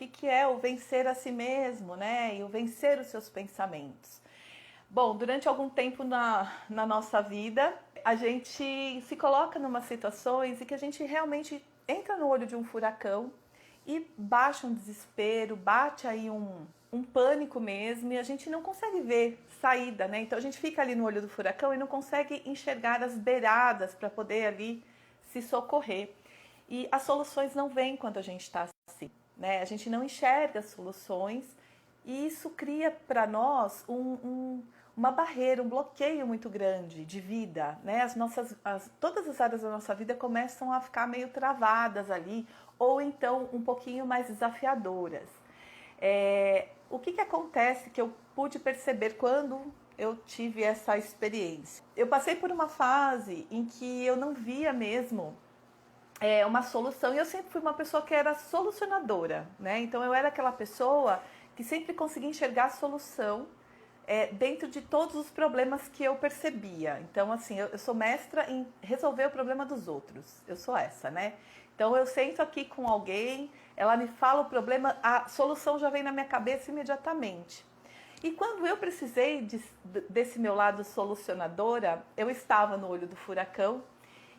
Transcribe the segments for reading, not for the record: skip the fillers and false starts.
que é o vencer a si mesmo, né? E o vencer os seus pensamentos. Bom, durante algum tempo na nossa vida, a gente se coloca numa situações em que a gente realmente entra no olho de um furacão e baixa um desespero, bate aí um pânico mesmo e a gente não consegue ver saída, né? Então a gente fica ali no olho do furacão e não consegue enxergar as beiradas para poder ali se socorrer. E as soluções não vêm quando a gente está assim, né? A gente não enxerga as soluções e isso cria para nós uma barreira, um bloqueio muito grande de vida, né? Todas as áreas da nossa vida começam a ficar meio travadas ali, ou então um pouquinho mais desafiadoras. O que acontece que eu pude perceber quando eu tive essa experiência? Eu passei por uma fase em que eu não via mesmo uma solução. E eu sempre fui uma pessoa que era solucionadora, né? Então eu era aquela pessoa que sempre conseguia enxergar a solução dentro de todos os problemas que eu percebia. Então, assim, eu sou mestra em resolver o problema dos outros. Eu sou essa, né? Então eu sento aqui com alguém, ela me fala o problema, a solução já vem na minha cabeça imediatamente. E quando eu precisei desse meu lado solucionadora, eu estava no olho do furacão.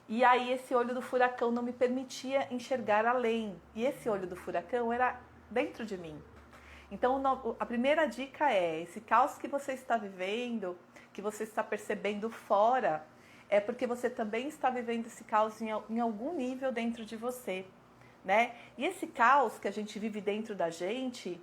E aí esse olho do furacão não me permitia enxergar além. E esse olho do furacão era dentro de mim. Então a primeira dica é, esse caos que você está vivendo, que você está percebendo fora, é porque você também está vivendo esse caos em algum nível dentro de você, né? E esse caos que a gente vive dentro da gente,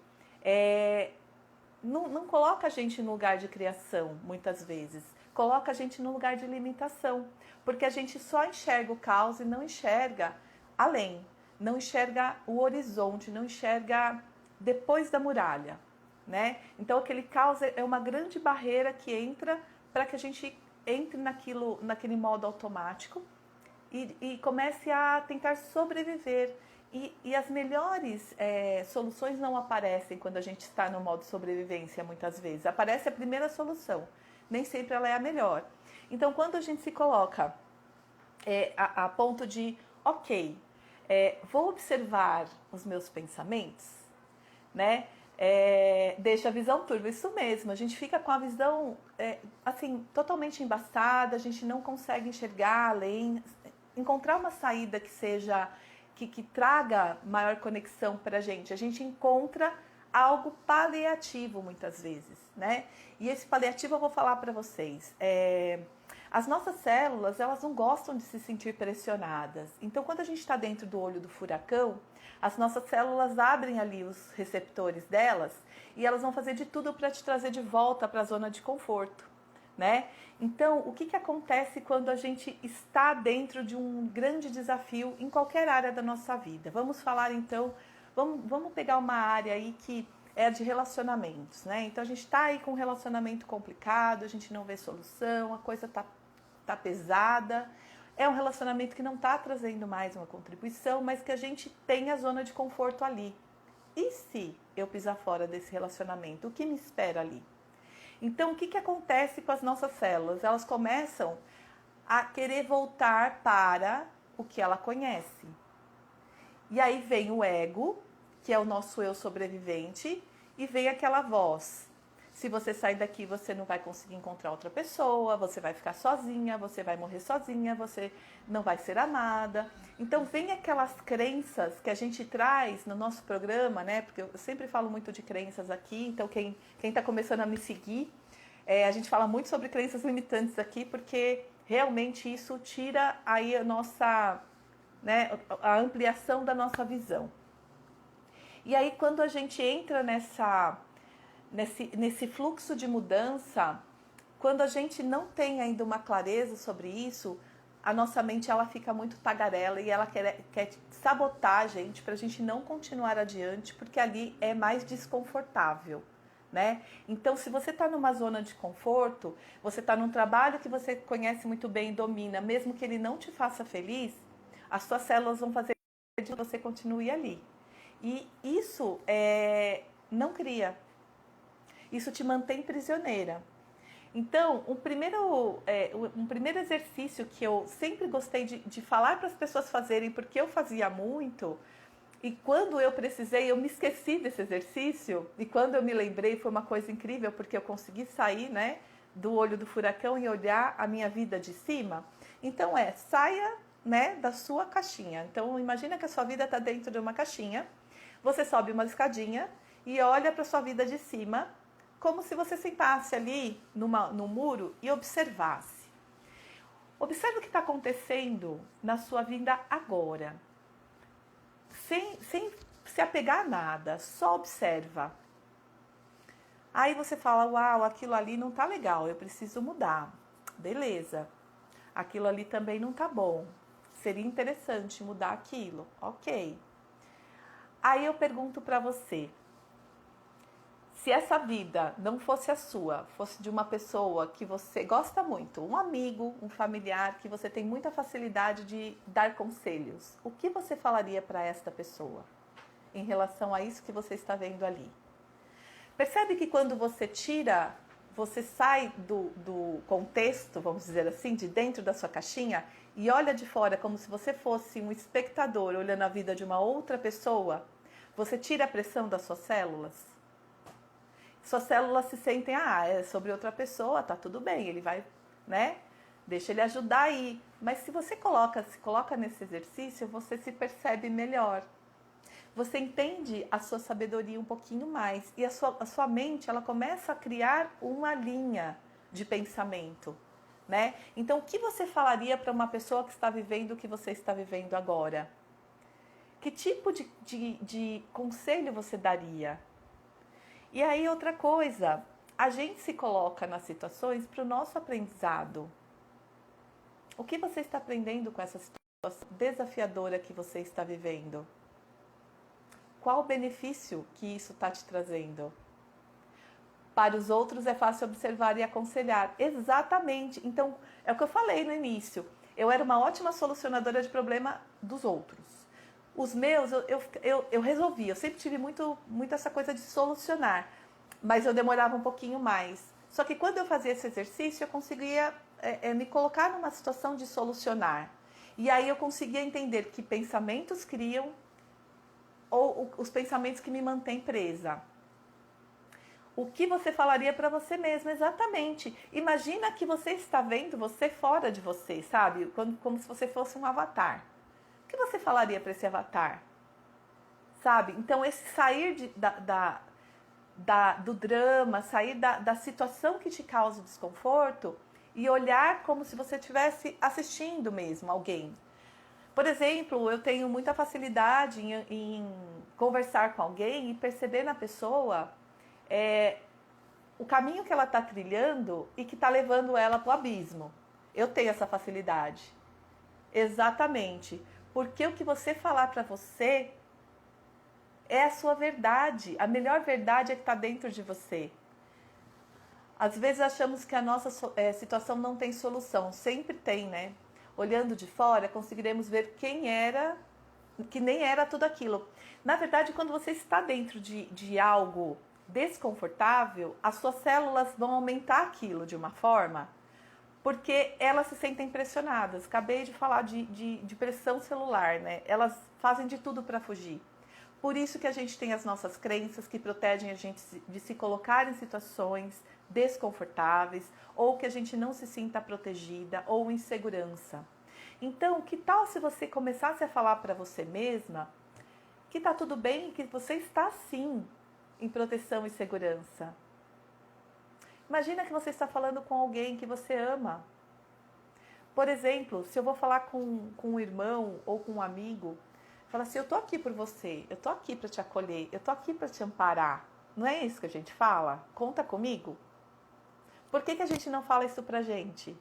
não coloca a gente no lugar de criação, muitas vezes. Coloca a gente no lugar de limitação. Porque a gente só enxerga o caos e não enxerga além. Não enxerga o horizonte, não enxerga depois da muralha, né? Então aquele caos é uma grande barreira que entra para que a gente entre naquele modo automático e comece a tentar sobreviver. E as melhores soluções não aparecem quando a gente está no modo sobrevivência, muitas vezes. Aparece a primeira solução, nem sempre ela é a melhor. Então, quando a gente se coloca a ponto de, ok, vou observar os meus pensamentos, né? Deixa a visão turva, isso mesmo, a gente fica com a visão assim, totalmente embaçada, a gente não consegue enxergar além, encontrar uma saída que seja, que traga maior conexão para a gente encontra algo paliativo muitas vezes, né? E esse paliativo eu vou falar para vocês. As nossas células, elas não gostam de se sentir pressionadas. Então, quando a gente está dentro do olho do furacão, as nossas células abrem ali os receptores delas e elas vão fazer de tudo para te trazer de volta para a zona de conforto, né? Então, o que acontece quando a gente está dentro de um grande desafio em qualquer área da nossa vida? Vamos falar então, vamos pegar uma área aí que é de relacionamentos, né? Então a gente está aí com um relacionamento complicado, a gente não vê solução, a coisa tá pesada. É um relacionamento que não está trazendo mais uma contribuição, mas que a gente tem a zona de conforto ali. E se eu pisar fora desse relacionamento, o que me espera ali? Então, o que acontece com as nossas células? Elas começam a querer voltar para o que ela conhece. E aí vem o ego, que é o nosso eu sobrevivente, e vem aquela voz. Se você sair daqui, você não vai conseguir encontrar outra pessoa, você vai ficar sozinha, você vai morrer sozinha, você não vai ser amada. Então vem aquelas crenças que a gente traz no nosso programa, né? Porque eu sempre falo muito de crenças aqui, então quem está começando a me seguir, a gente fala muito sobre crenças limitantes aqui, porque realmente isso tira aí a nossa, né, a ampliação da nossa visão. E aí quando a gente entra nesse fluxo de mudança, quando a gente não tem ainda uma clareza sobre isso, a nossa mente ela fica muito tagarela e ela quer sabotar a gente para a gente não continuar adiante, porque ali é mais desconfortável, né? Então, se você está numa zona de conforto, você está num trabalho que você conhece muito bem e domina, mesmo que ele não te faça feliz, as suas células vão fazer que você continue ali. E isso não cria. Isso te mantém prisioneira. Então, um primeiro exercício que eu sempre gostei de falar para as pessoas fazerem, porque eu fazia muito, E quando eu precisei, eu me esqueci desse exercício. E quando eu me lembrei, foi uma coisa incrível, porque eu consegui sair, né, do olho do furacão e olhar a minha vida de cima. Então saia, né, da sua caixinha. Então imagina que a sua vida está dentro de uma caixinha. Você sobe uma escadinha e olha para a sua vida de cima, como se você sentasse ali no muro e observasse. Observe o que está acontecendo na sua vida agora. Sem se apegar a nada, só observa. Aí você fala, uau, aquilo ali não tá legal, eu preciso mudar. Beleza. Aquilo ali também não tá bom. Seria interessante mudar aquilo. Ok. Aí eu pergunto para você, se essa vida não fosse a sua, fosse de uma pessoa que você gosta muito, um amigo, um familiar, que você tem muita facilidade de dar conselhos, o que você falaria para esta pessoa em relação a isso que você está vendo ali? Percebe que quando você sai do contexto, vamos dizer assim, de dentro da sua caixinha e olha de fora como se você fosse um espectador olhando a vida de uma outra pessoa, você tira a pressão das suas células? Suas células se sentem, é sobre outra pessoa, tá tudo bem, ele vai, né? Deixa ele ajudar aí. Mas se você se coloca nesse exercício, você se percebe melhor. Você entende a sua sabedoria um pouquinho mais. E a sua mente, ela começa a criar uma linha de pensamento, né? Então, o que você falaria para uma pessoa que está vivendo o que você está vivendo agora? Que tipo de conselho você daria? E aí, outra coisa, a gente se coloca nas situações para o nosso aprendizado. O que você está aprendendo com essa situação desafiadora que você está vivendo? Qual o benefício que isso está te trazendo? Para os outros é fácil observar e aconselhar. Exatamente. Então, é o que eu falei no início. Eu era uma ótima solucionadora de problema dos outros. Os meus, eu resolvi. Eu sempre tive muito essa coisa de solucionar. Mas eu demorava um pouquinho mais. Só que quando eu fazia esse exercício, eu conseguia me colocar numa situação de solucionar. E aí eu conseguia entender que pensamentos criam ou os pensamentos que me mantêm presa. O que você falaria para você mesmo? Exatamente. Imagina que você está vendo você fora de você, sabe? Como se você fosse um avatar. O que você falaria para esse avatar? Sabe? Então, esse sair do drama, sair da situação que te causa desconforto e olhar como se você estivesse assistindo mesmo alguém. Por exemplo, eu tenho muita facilidade em conversar com alguém e perceber na pessoa o caminho que ela está trilhando e que está levando ela para o abismo. Eu tenho essa facilidade. Exatamente. Porque o que você falar para você é a sua verdade. A melhor verdade é que está dentro de você. Às vezes achamos que a nossa situação não tem solução. Sempre tem, né? Olhando de fora, conseguiremos ver quem era, que nem era tudo aquilo. Na verdade, quando você está dentro de algo desconfortável, as suas células vão aumentar aquilo de uma forma, porque elas se sentem pressionadas. Acabei de falar de pressão celular, né? Elas fazem de tudo para fugir. Por isso que a gente tem as nossas crenças que protegem a gente de se colocar em situações desconfortáveis ou que a gente não se sinta protegida ou em segurança. Então, que tal se você começasse a falar para você mesma que está tudo bem, que você está sim em proteção e segurança? Imagina que você está falando com alguém que você ama. Por exemplo, se eu vou falar com um irmão ou com um amigo, fala assim, eu tô aqui por você, eu tô aqui para te acolher, eu tô aqui para te amparar. Não é isso que a gente fala? Conta comigo. Por que a gente não fala isso pra gente?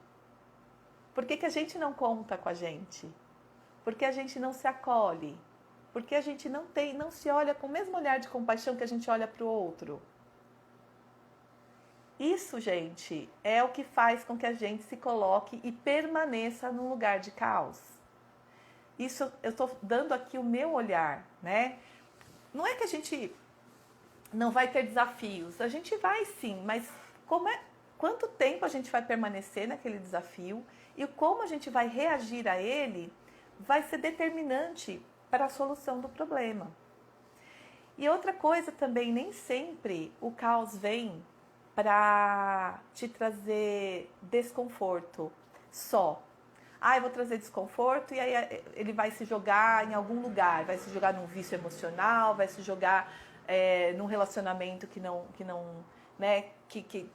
Por que a gente não conta com a gente? Por que a gente não se acolhe? Por que a gente não se olha com o mesmo olhar de compaixão que a gente olha pro outro? Isso, gente, é o que faz com que a gente se coloque e permaneça num lugar de caos. Isso eu estou dando aqui o meu olhar, né? Não é que a gente não vai ter desafios, a gente vai sim, mas quanto tempo a gente vai permanecer naquele desafio e como a gente vai reagir a ele vai ser determinante para a solução do problema. E outra coisa também, nem sempre o caos vem para te trazer desconforto só. Eu vou trazer desconforto e aí ele vai se jogar em algum lugar, vai se jogar num vício emocional, vai se jogar num relacionamento que não, né, que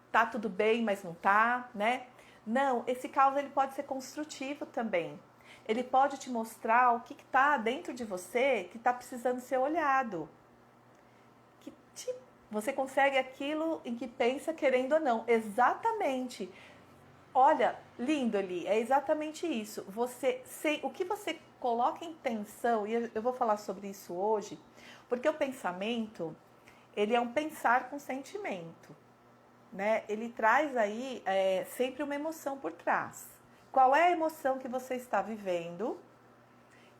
tá tudo bem, mas não tá, né? Não, esse caos ele pode ser construtivo também. Ele pode te mostrar o que está dentro de você que está precisando ser olhado. Você consegue aquilo em que pensa, querendo ou não. Exatamente. Olha, lindo ali, é exatamente isso. O que você coloca em tensão, e eu vou falar sobre isso hoje, porque o pensamento, ele é um pensar com sentimento, né? Ele traz aí sempre uma emoção por trás. Qual é a emoção que você está vivendo,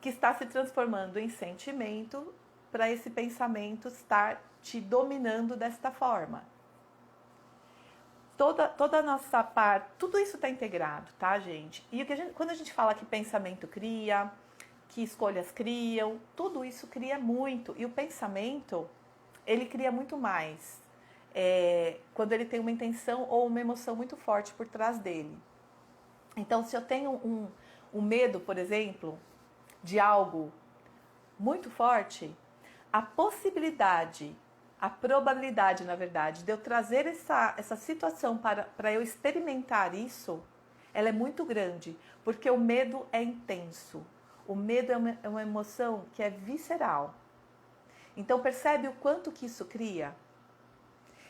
que está se transformando em sentimento, para esse pensamento estar te dominando desta forma? Toda a nossa parte, tudo isso está integrado, tá, gente? E quando a gente fala que pensamento cria, que escolhas criam, tudo isso cria muito. E o pensamento, ele cria muito mais quando ele tem uma intenção ou uma emoção muito forte por trás dele. Então, se eu tenho um medo, por exemplo, de algo muito forte, a possibilidade, a probabilidade, na verdade, de eu trazer essa situação para eu experimentar isso, ela é muito grande, porque o medo é intenso. O medo é uma emoção que é visceral. Então, percebe o quanto que isso cria?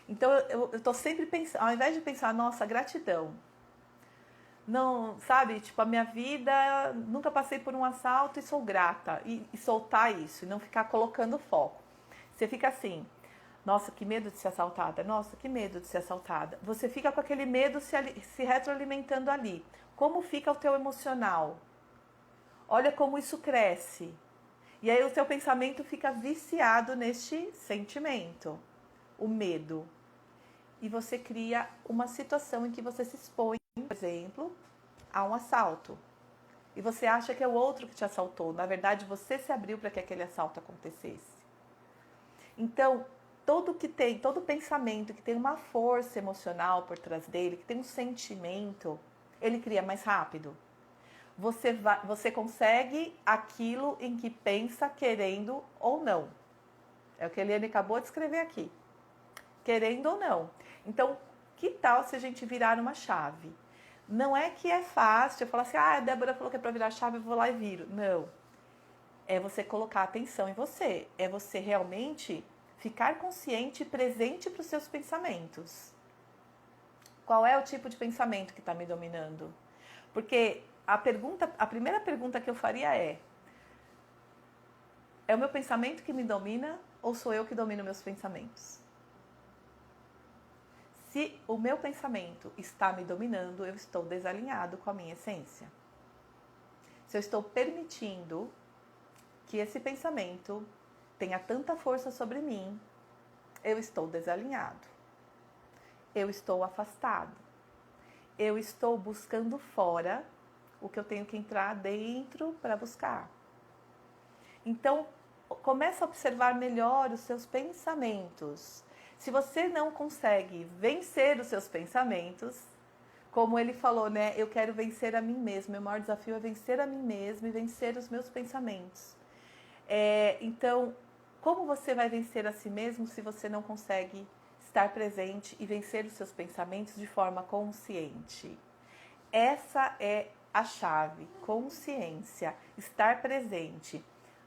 Então, eu estou sempre pensando, ao invés de pensar, nossa, gratidão. Não, sabe, tipo, a minha vida, nunca passei por um assalto e sou grata. E soltar isso, e não ficar colocando foco. Você fica assim, nossa, que medo de ser assaltada, nossa, que medo de ser assaltada. Você fica com aquele medo se retroalimentando ali. Como fica o teu emocional? Olha como isso cresce. E aí o seu pensamento fica viciado neste sentimento, o medo. E você cria uma situação em que você se expõe, por exemplo, a um assalto. E você acha que é o outro que te assaltou. Na verdade, você se abriu para que aquele assalto acontecesse. Então, todo pensamento que tem uma força emocional por trás dele, que tem um sentimento, ele cria mais rápido. Você consegue aquilo em que pensa, querendo ou não. É o que a Eliane acabou de escrever aqui. Querendo ou não. Então, que tal se a gente virar uma chave? Não é que é fácil, eu falar assim, a Débora falou que é para virar chave, eu vou lá e viro. Não. É você colocar atenção em você. É você realmente ficar consciente e presente para os seus pensamentos. Qual é o tipo de pensamento que está me dominando? Porque a primeira pergunta que eu faria é o meu pensamento que me domina ou sou eu que domino meus pensamentos? Se o meu pensamento está me dominando, eu estou desalinhado com a minha essência. Se eu estou permitindo que esse pensamento tenha tanta força sobre mim, eu estou desalinhado. Eu estou afastado. Eu estou buscando fora o que eu tenho que entrar dentro para buscar. Então, começa a observar melhor os seus pensamentos. Se você não consegue vencer os seus pensamentos, como ele falou, né? Eu quero vencer a mim mesmo. Meu maior desafio é vencer a mim mesmo e vencer os meus pensamentos. Então, como você vai vencer a si mesmo se você não consegue estar presente e vencer os seus pensamentos de forma consciente? Essa é a chave, consciência, estar presente,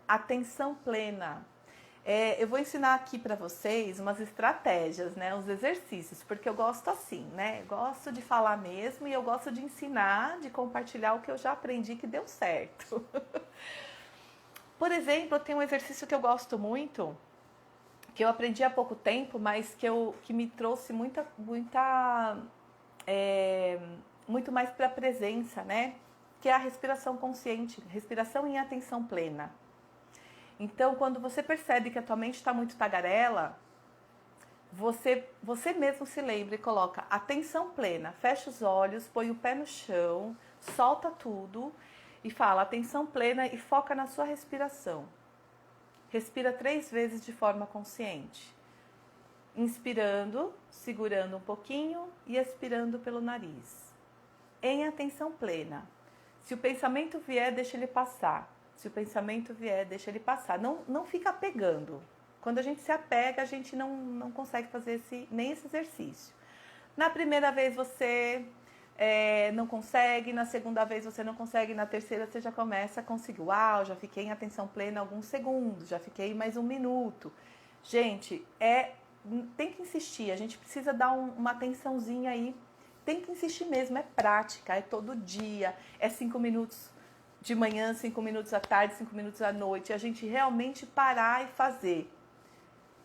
atenção plena. Eu vou ensinar aqui para vocês umas estratégias, né, uns exercícios, porque eu gosto assim, né, eu gosto de falar mesmo e eu gosto de ensinar, de compartilhar o que eu já aprendi que deu certo. Por exemplo, eu tenho um exercício que eu gosto muito, que eu aprendi há pouco tempo, mas que me trouxe muito mais para a presença, né? Que é a respiração consciente, respiração em atenção plena. Então, quando você percebe que a tua mente está muito tagarela, você mesmo se lembra e coloca atenção plena, fecha os olhos, põe o pé no chão, solta tudo e fala atenção plena e foca na sua respiração. Respira 3 vezes de forma consciente. Inspirando, segurando um pouquinho e expirando pelo nariz. Em atenção plena. Se o pensamento vier, deixa ele passar. Se o pensamento vier, deixa ele passar. Não fica pegando. Quando a gente se apega, a gente não consegue fazer nem esse exercício. Na primeira vez você não consegue, na segunda vez você não consegue, na terceira você já começa a conseguir. Uau, já fiquei em atenção plena alguns segundos, já fiquei mais 1 minuto. Gente, tem que insistir, a gente precisa dar uma atençãozinha aí, tem que insistir mesmo, é prática, é todo dia, é 5 minutos de manhã, 5 minutos à tarde, 5 minutos à noite, a gente realmente parar e fazer.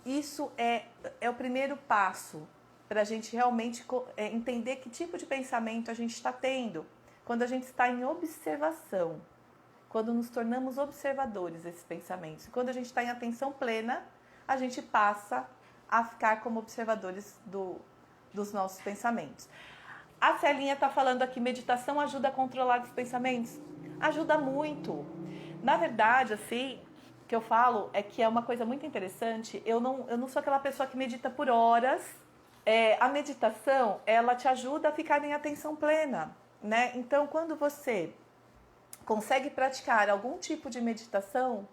Isso é o primeiro passo para a gente realmente entender que tipo de pensamento a gente está tendo. Quando a gente está em observação, quando nos tornamos observadores desses pensamentos. Quando a gente está em atenção plena, a gente passa a ficar como observadores dos nossos pensamentos. A Celinha está falando aqui, meditação ajuda a controlar os pensamentos? Ajuda muito. Na verdade, assim, o que eu falo é que é uma coisa muito interessante. Eu não sou aquela pessoa que medita por horas. A meditação, ela te ajuda a ficar em atenção plena, né? Então, quando você consegue praticar algum tipo de meditação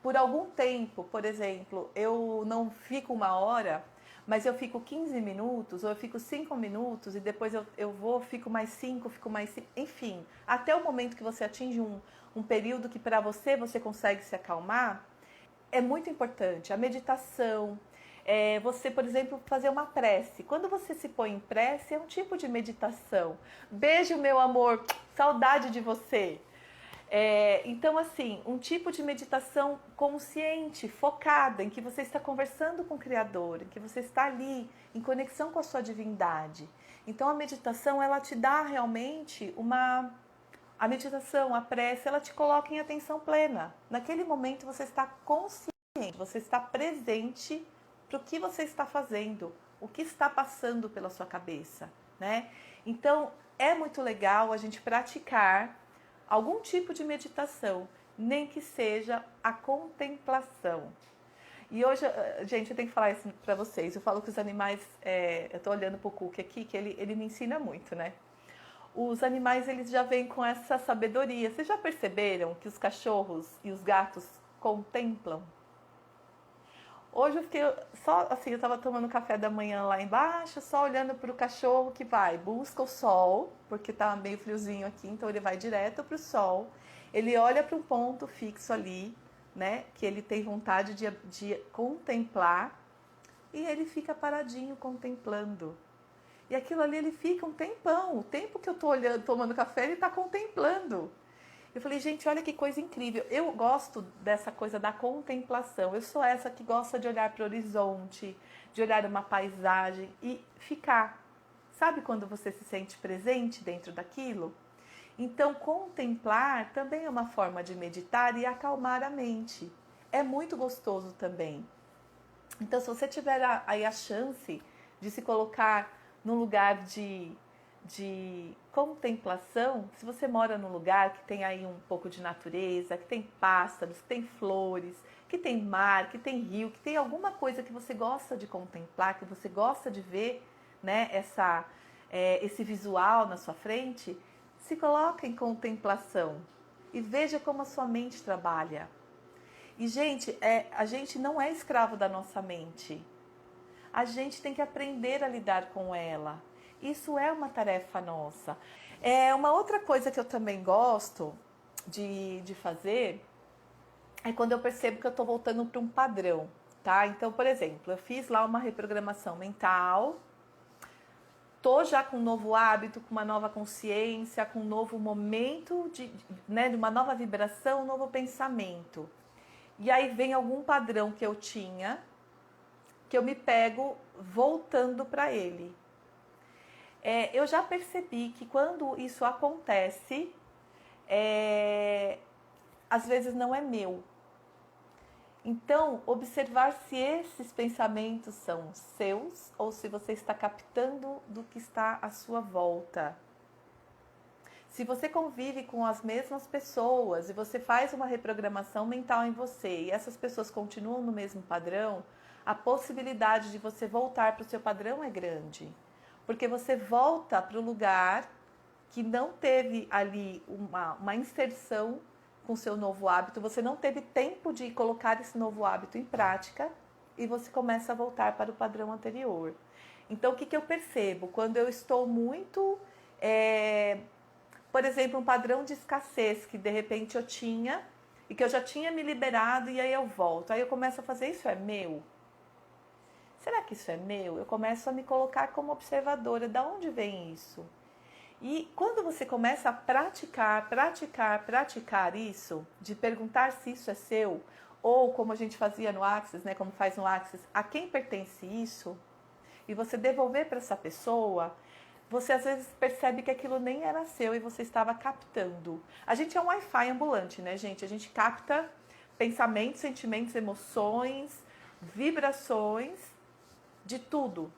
por algum tempo, por exemplo, eu não fico 1 hora, mas eu fico 15 minutos, ou eu fico 5 minutos, e depois fico mais 5, fico mais 5, enfim, até o momento que você atinge um período que para você consegue se acalmar, é muito importante. A meditação, você, por exemplo, fazer uma prece. Quando você se põe em prece, é um tipo de meditação. Beijo, meu amor, saudade de você. Então, assim, um tipo de meditação consciente, focada, em que você está conversando com o Criador, em que você está ali, em conexão com a sua divindade. Então, a meditação, ela te dá realmente a meditação, a prece, ela te coloca em atenção plena. Naquele momento, você está consciente, você está presente para o que você está fazendo, o que está passando pela sua cabeça, né? Então, é muito legal a gente praticar algum tipo de meditação, nem que seja a contemplação. E hoje, gente, eu tenho que falar isso para vocês. Eu falo que os animais, eu estou olhando para o Cookie aqui, que ele me ensina muito, né? Os animais, eles já vêm com essa sabedoria. Vocês já perceberam que os cachorros e os gatos contemplam? Hoje eu fiquei só assim, eu estava tomando café da manhã lá embaixo, só olhando para o cachorro que busca o sol, porque tá meio friozinho aqui, então ele vai direto para o sol. Ele olha para um ponto fixo ali, né, que ele tem vontade de contemplar, e ele fica paradinho contemplando. E aquilo ali ele fica um tempão, o tempo que eu tô olhando, tomando café, ele está contemplando. Eu falei, gente, olha que coisa incrível. Eu gosto dessa coisa da contemplação. Eu sou essa que gosta de olhar para o horizonte, de olhar uma paisagem e ficar. Sabe quando você se sente presente dentro daquilo? Então, contemplar também é uma forma de meditar e acalmar a mente. É muito gostoso também. Então, se você tiver aí a chance de se colocar num lugar de contemplação, se você mora num lugar que tem aí um pouco de natureza, que tem pássaros, que tem flores, que tem mar, que tem rio, que tem alguma coisa que você gosta de contemplar, que você gosta de ver, né, esse visual na sua frente, se coloca em contemplação e veja como a sua mente trabalha. E, gente, a gente não é escravo da nossa mente. A gente tem que aprender a lidar com ela. Isso é uma tarefa nossa. Uma outra coisa que eu também gosto de fazer é quando eu percebo que eu estou voltando para um padrão, tá? Então, por exemplo, eu fiz lá uma reprogramação mental, tô já com um novo hábito, com uma nova consciência, com um novo momento de uma nova vibração, um novo pensamento. E aí vem algum padrão que eu tinha, que eu me pego voltando para ele. Eu já percebi que quando isso acontece, às vezes não é meu. Então, observar se esses pensamentos são seus ou se você está captando do que está à sua volta. Se você convive com as mesmas pessoas e você faz uma reprogramação mental em você e essas pessoas continuam no mesmo padrão, a possibilidade de você voltar para o seu padrão é grande. Porque você volta para o lugar que não teve ali uma inserção com o seu novo hábito, você não teve tempo de colocar esse novo hábito em prática e você começa a voltar para o padrão anterior. Então, o que eu percebo? Quando eu estou muito, por exemplo, um padrão de escassez que de repente eu tinha e que eu já tinha me liberado e aí eu volto. Aí eu começo a fazer, isso é meu? Será que isso é meu? Eu começo a me colocar como observadora. Da onde vem isso? E quando você começa a praticar isso, de perguntar se isso é seu, ou como a gente fazia no Axis, né, como faz no Axis, a quem pertence isso, e você devolver para essa pessoa, você às vezes percebe que aquilo nem era seu e você estava captando. A gente é um Wi-Fi ambulante, né, gente? A gente capta pensamentos, sentimentos, emoções, vibrações, de tudo.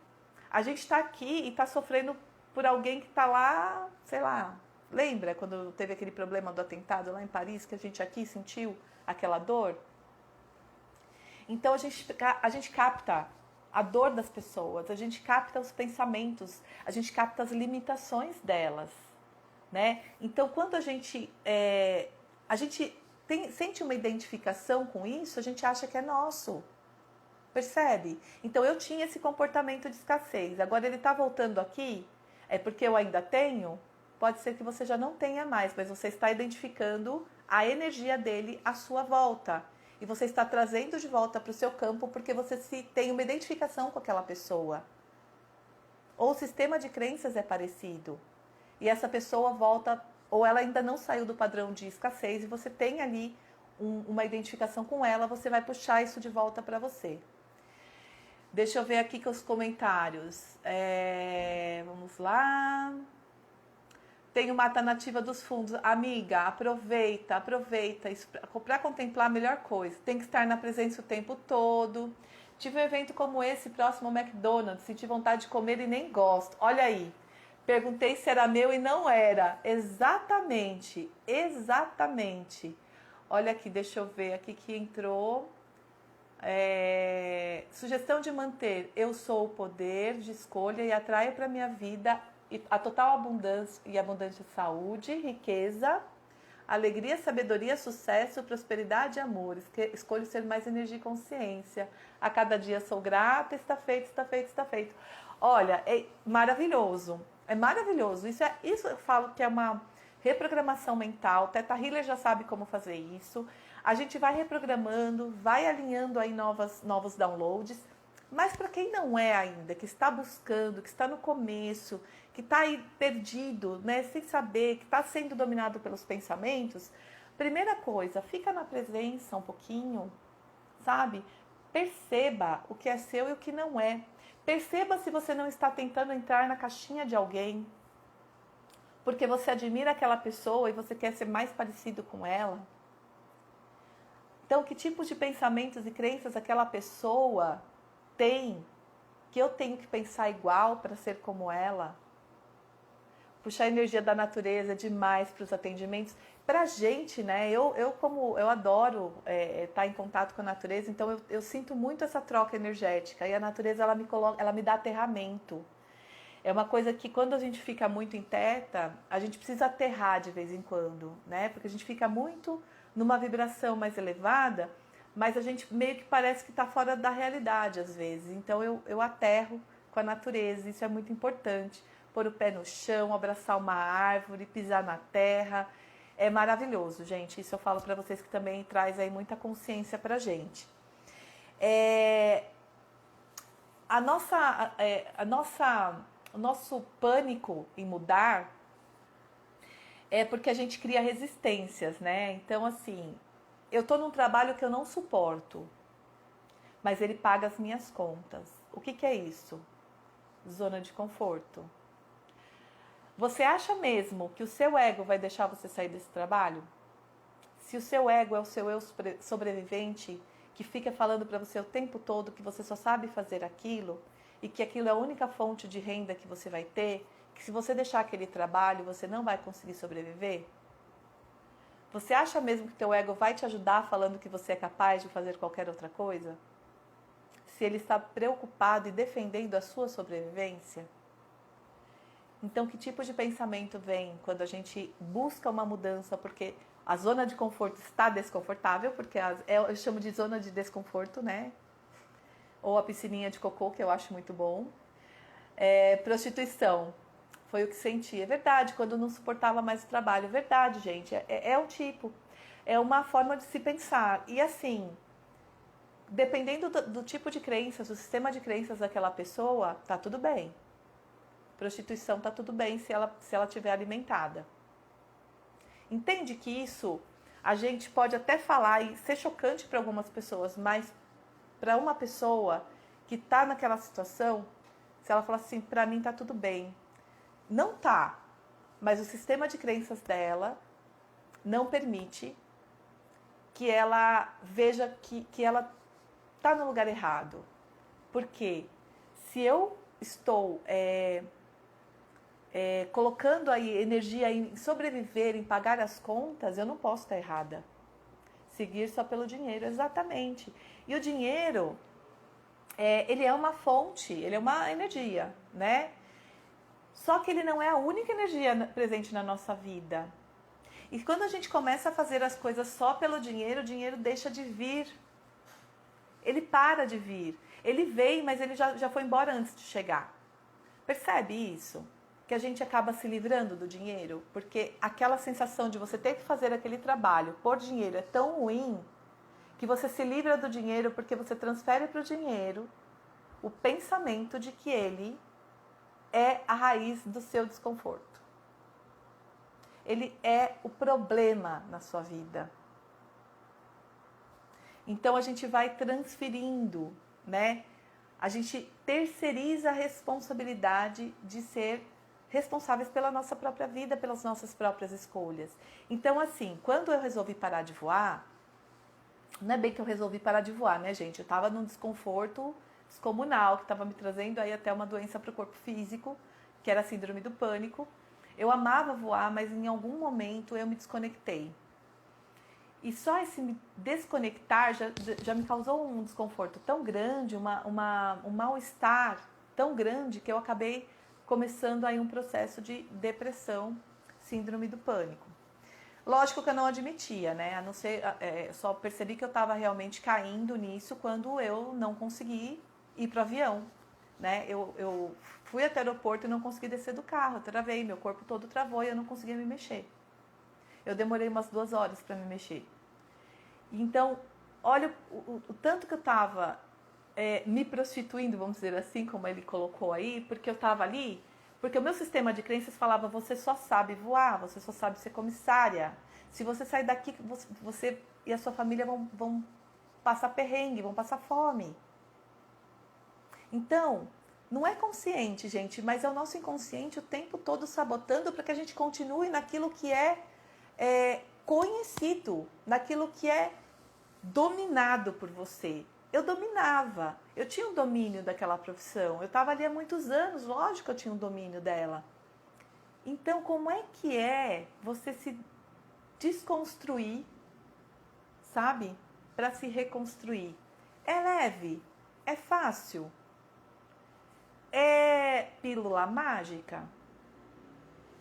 A gente está aqui e está sofrendo por alguém que está lá, sei lá, lembra quando teve aquele problema do atentado lá em Paris, que a gente aqui sentiu aquela dor? Então a gente capta a dor das pessoas, a gente capta os pensamentos, a gente capta as limitações delas, né? Então quando a gente sente uma identificação com isso, a gente acha que é nosso. Percebe? Então eu tinha esse comportamento de escassez, agora ele está voltando aqui. É porque eu ainda tenho? Pode ser que você já não tenha mais, mas você está identificando a energia dele à sua volta. E você está trazendo de volta para o seu campo porque você tem uma identificação com aquela pessoa. Ou o sistema de crenças é parecido. E essa pessoa volta, ou ela ainda não saiu do padrão de escassez e você tem ali uma identificação com ela, você vai puxar isso de volta para você. Deixa eu ver aqui com os comentários. Vamos lá. Tem o Mata Nativa dos Fundos. Amiga, aproveita. Para contemplar a melhor coisa. Tem que estar na presença o tempo todo. Tive um evento como esse, próximo ao McDonald's. Senti vontade de comer e nem gosto. Olha aí. Perguntei se era meu e não era. Exatamente. Olha aqui, deixa eu ver aqui que entrou. Sugestão de manter eu sou o poder de escolha e atraio para minha vida a total abundância e abundante saúde, riqueza, alegria, sabedoria, sucesso, prosperidade e amor. Escolho ser mais energia e consciência. A cada dia sou grata, está feito. Olha, é maravilhoso. Isso eu falo que é uma reprogramação mental. Teta Healer já sabe como fazer isso. A gente vai reprogramando, vai alinhando aí novos downloads. Mas para quem não é ainda, que está buscando, que está no começo, que está aí perdido, né, sem saber, que está sendo dominado pelos pensamentos, primeira coisa, fica na presença um pouquinho, sabe? Perceba o que é seu e o que não é. Perceba se você não está tentando entrar na caixinha de alguém, porque você admira aquela pessoa e você quer ser mais parecido com ela. Então, que tipos de pensamentos e crenças aquela pessoa tem que eu tenho que pensar igual para ser como ela? Puxar a energia da natureza demais para os atendimentos. Pra gente, né? Eu adoro estar em contato com a natureza, então eu sinto muito essa troca energética. E a natureza, ela me dá aterramento. É uma coisa que quando a gente fica muito em teta, a gente precisa aterrar de vez em quando, né? Porque a gente fica muito numa vibração mais elevada, mas a gente meio que parece que está fora da realidade às vezes. Então eu aterro com a natureza, isso é muito importante. Pôr o pé no chão, abraçar uma árvore, pisar na terra. É maravilhoso, gente. Isso eu falo para vocês que também traz aí muita consciência pra gente. O nosso pânico em mudar é porque a gente cria resistências, né? Então, assim, eu tô num trabalho que eu não suporto, mas ele paga as minhas contas. O que é isso? Zona de conforto. Você acha mesmo que o seu ego vai deixar você sair desse trabalho? Se o seu ego é o seu eu sobrevivente, que fica falando para você o tempo todo que você só sabe fazer aquilo e que aquilo é a única fonte de renda que você vai ter que se você deixar aquele trabalho, você não vai conseguir sobreviver? Você acha mesmo que teu ego vai te ajudar falando que você é capaz de fazer qualquer outra coisa? Se ele está preocupado e defendendo a sua sobrevivência? Então, que tipo de pensamento vem quando a gente busca uma mudança porque a zona de conforto está desconfortável, porque eu chamo de zona de desconforto, né? Ou a piscininha de cocô, que eu acho muito bom. Prostituição, foi o que senti. É verdade, quando eu não suportava mais o trabalho. É verdade, gente. É um tipo. É uma forma de se pensar. E assim, dependendo do tipo de crenças, do sistema de crenças daquela pessoa, tá tudo bem. Prostituição tá tudo bem se ela estiver alimentada. Entende que isso a gente pode até falar e ser chocante para algumas pessoas, mas para uma pessoa que está naquela situação, se ela falar assim, para mim tá tudo bem. Não tá, mas o sistema de crenças dela não permite que ela veja que ela tá no lugar errado. Porque se eu estou colocando aí energia em sobreviver, em pagar as contas, eu não posso estar errada. Seguir só pelo dinheiro, exatamente. E o dinheiro, ele é uma fonte, ele é uma energia, né? Só que ele não é a única energia presente na nossa vida. E quando a gente começa a fazer as coisas só pelo dinheiro, o dinheiro deixa de vir. Ele para de vir. Ele veio, mas ele já foi embora antes de chegar. Percebe isso? Que a gente acaba se livrando do dinheiro, porque aquela sensação de você ter que fazer aquele trabalho por dinheiro é tão ruim que você se livra do dinheiro porque você transfere para o dinheiro o pensamento de que ele é a raiz do seu desconforto. Ele é o problema na sua vida. Então a gente vai transferindo, né? A gente terceiriza a responsabilidade de ser responsáveis pela nossa própria vida, pelas nossas próprias escolhas. Então, assim, quando eu resolvi parar de voar, não é bem que eu resolvi parar de voar, né, gente? Eu estava num desconforto descomunal, que estava me trazendo aí até uma doença para o corpo físico, que era a síndrome do pânico. Eu amava voar, mas em algum momento eu me desconectei. E só esse me desconectar já me causou um desconforto tão grande, um mal-estar tão grande, que eu acabei começando aí um processo de depressão, síndrome do pânico. Lógico que eu não admitia, né? A não ser, só percebi que eu estava realmente caindo nisso quando eu não consegui ir para o avião, né? Eu fui até o aeroporto e não consegui descer do carro, eu travei, meu corpo todo travou e eu não conseguia me mexer. Eu demorei umas 2 horas para me mexer. Então, olha o tanto que eu estava me prostituindo, vamos dizer assim, como ele colocou aí, porque eu estava ali, porque o meu sistema de crenças falava, você só sabe voar, você só sabe ser comissária. Se você sair daqui, você e a sua família vão passar perrengue, vão passar fome. Então, não é consciente, gente, mas é o nosso inconsciente o tempo todo sabotando para que a gente continue naquilo que é conhecido, naquilo que é dominado por você. Eu dominava, eu tinha um domínio daquela profissão, eu estava ali há muitos anos, lógico que eu tinha um domínio dela. Então, como é que é você se desconstruir, sabe? Para se reconstruir. É leve? É fácil? É pílula mágica?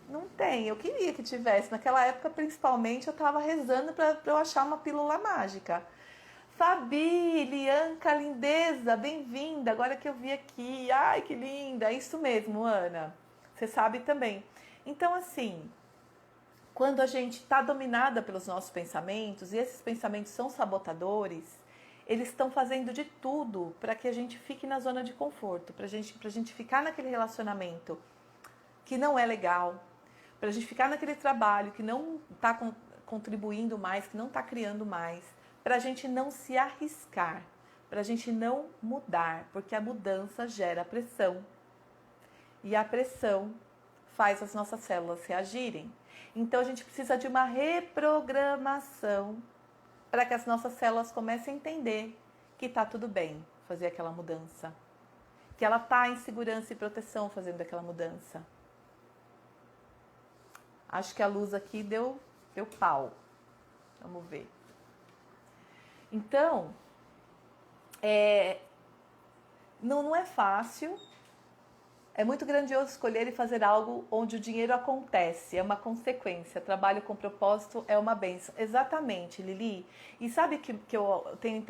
Não tem, eu queria que tivesse. Naquela época, principalmente, eu estava rezando para eu achar uma pílula mágica. Fabi, Lianca, lindeza, bem-vinda, agora que eu vi aqui. Ai, que linda, é isso mesmo, Ana. Você sabe também. Então, assim, quando a gente está dominada pelos nossos pensamentos, e esses pensamentos são sabotadores, eles estão fazendo de tudo para que a gente fique na zona de conforto, para a gente ficar naquele relacionamento que não é legal, para a gente ficar naquele trabalho que não está contribuindo mais, que não está criando mais, para a gente não se arriscar, para a gente não mudar, porque a mudança gera pressão. E a pressão faz as nossas células reagirem. Então a gente precisa de uma reprogramação para que as nossas células comecem a entender que está tudo bem fazer aquela mudança. Que ela está em segurança e proteção fazendo aquela mudança. Acho que a luz aqui deu pau. Vamos ver. Então, não é fácil. É muito grandioso escolher e fazer algo onde o dinheiro acontece, é uma consequência. Trabalho com propósito é uma bênção. Exatamente, Lili. E sabe que eu tenho,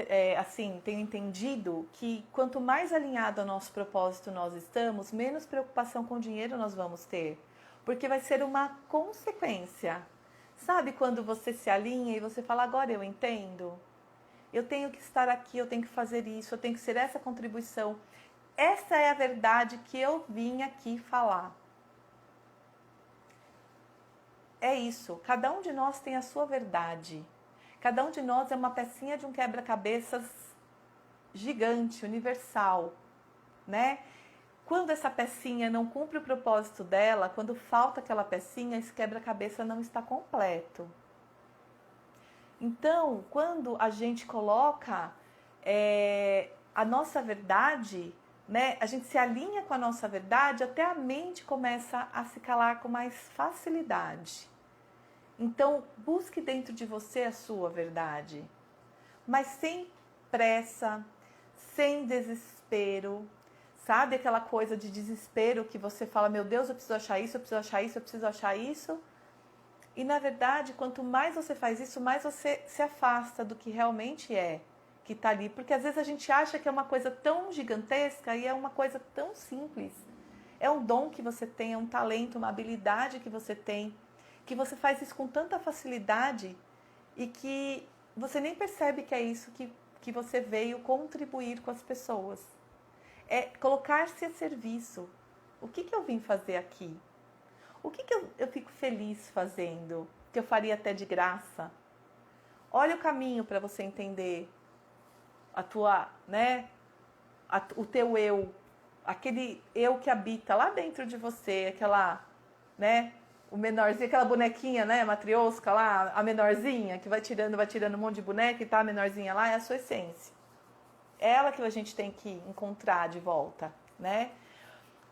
tenho entendido que quanto mais alinhado ao nosso propósito nós estamos, menos preocupação com o dinheiro nós vamos ter. Porque vai ser uma consequência. Sabe quando você se alinha e você fala, agora eu entendo? Eu tenho que estar aqui, eu tenho que fazer isso, eu tenho que ser essa contribuição. Essa é a verdade que eu vim aqui falar. É isso. Cada um de nós tem a sua verdade. Cada um de nós é uma pecinha de um quebra-cabeças gigante, universal, né? Quando essa pecinha não cumpre o propósito dela, quando falta aquela pecinha, esse quebra-cabeça não está completo. Então, quando a gente coloca a nossa verdade, né, a gente se alinha com a nossa verdade, até a mente começa a se calar com mais facilidade. Então, busque dentro de você a sua verdade, mas sem pressa, sem desespero. Sabe aquela coisa de desespero que você fala, meu Deus, eu preciso achar isso, eu preciso achar isso, eu preciso achar isso. E na verdade, quanto mais você faz isso, mais você se afasta do que realmente é que está ali. Porque às vezes a gente acha que é uma coisa tão gigantesca e é uma coisa tão simples. É um dom que você tem, é um talento, uma habilidade que você tem, que você faz isso com tanta facilidade e que você nem percebe que é isso que você veio contribuir com as pessoas. É colocar-se a serviço. O que eu vim fazer aqui? O que eu fico feliz fazendo? Que eu faria até de graça? Olha o caminho para você entender a tua, né? O teu eu. Aquele eu que habita lá dentro de você. Aquela, né? O menorzinho, aquela bonequinha, né? Matriosca lá, a menorzinha, que vai tirando um monte de boneca e tá a menorzinha lá, é a sua essência. É ela que a gente tem que encontrar de volta, né?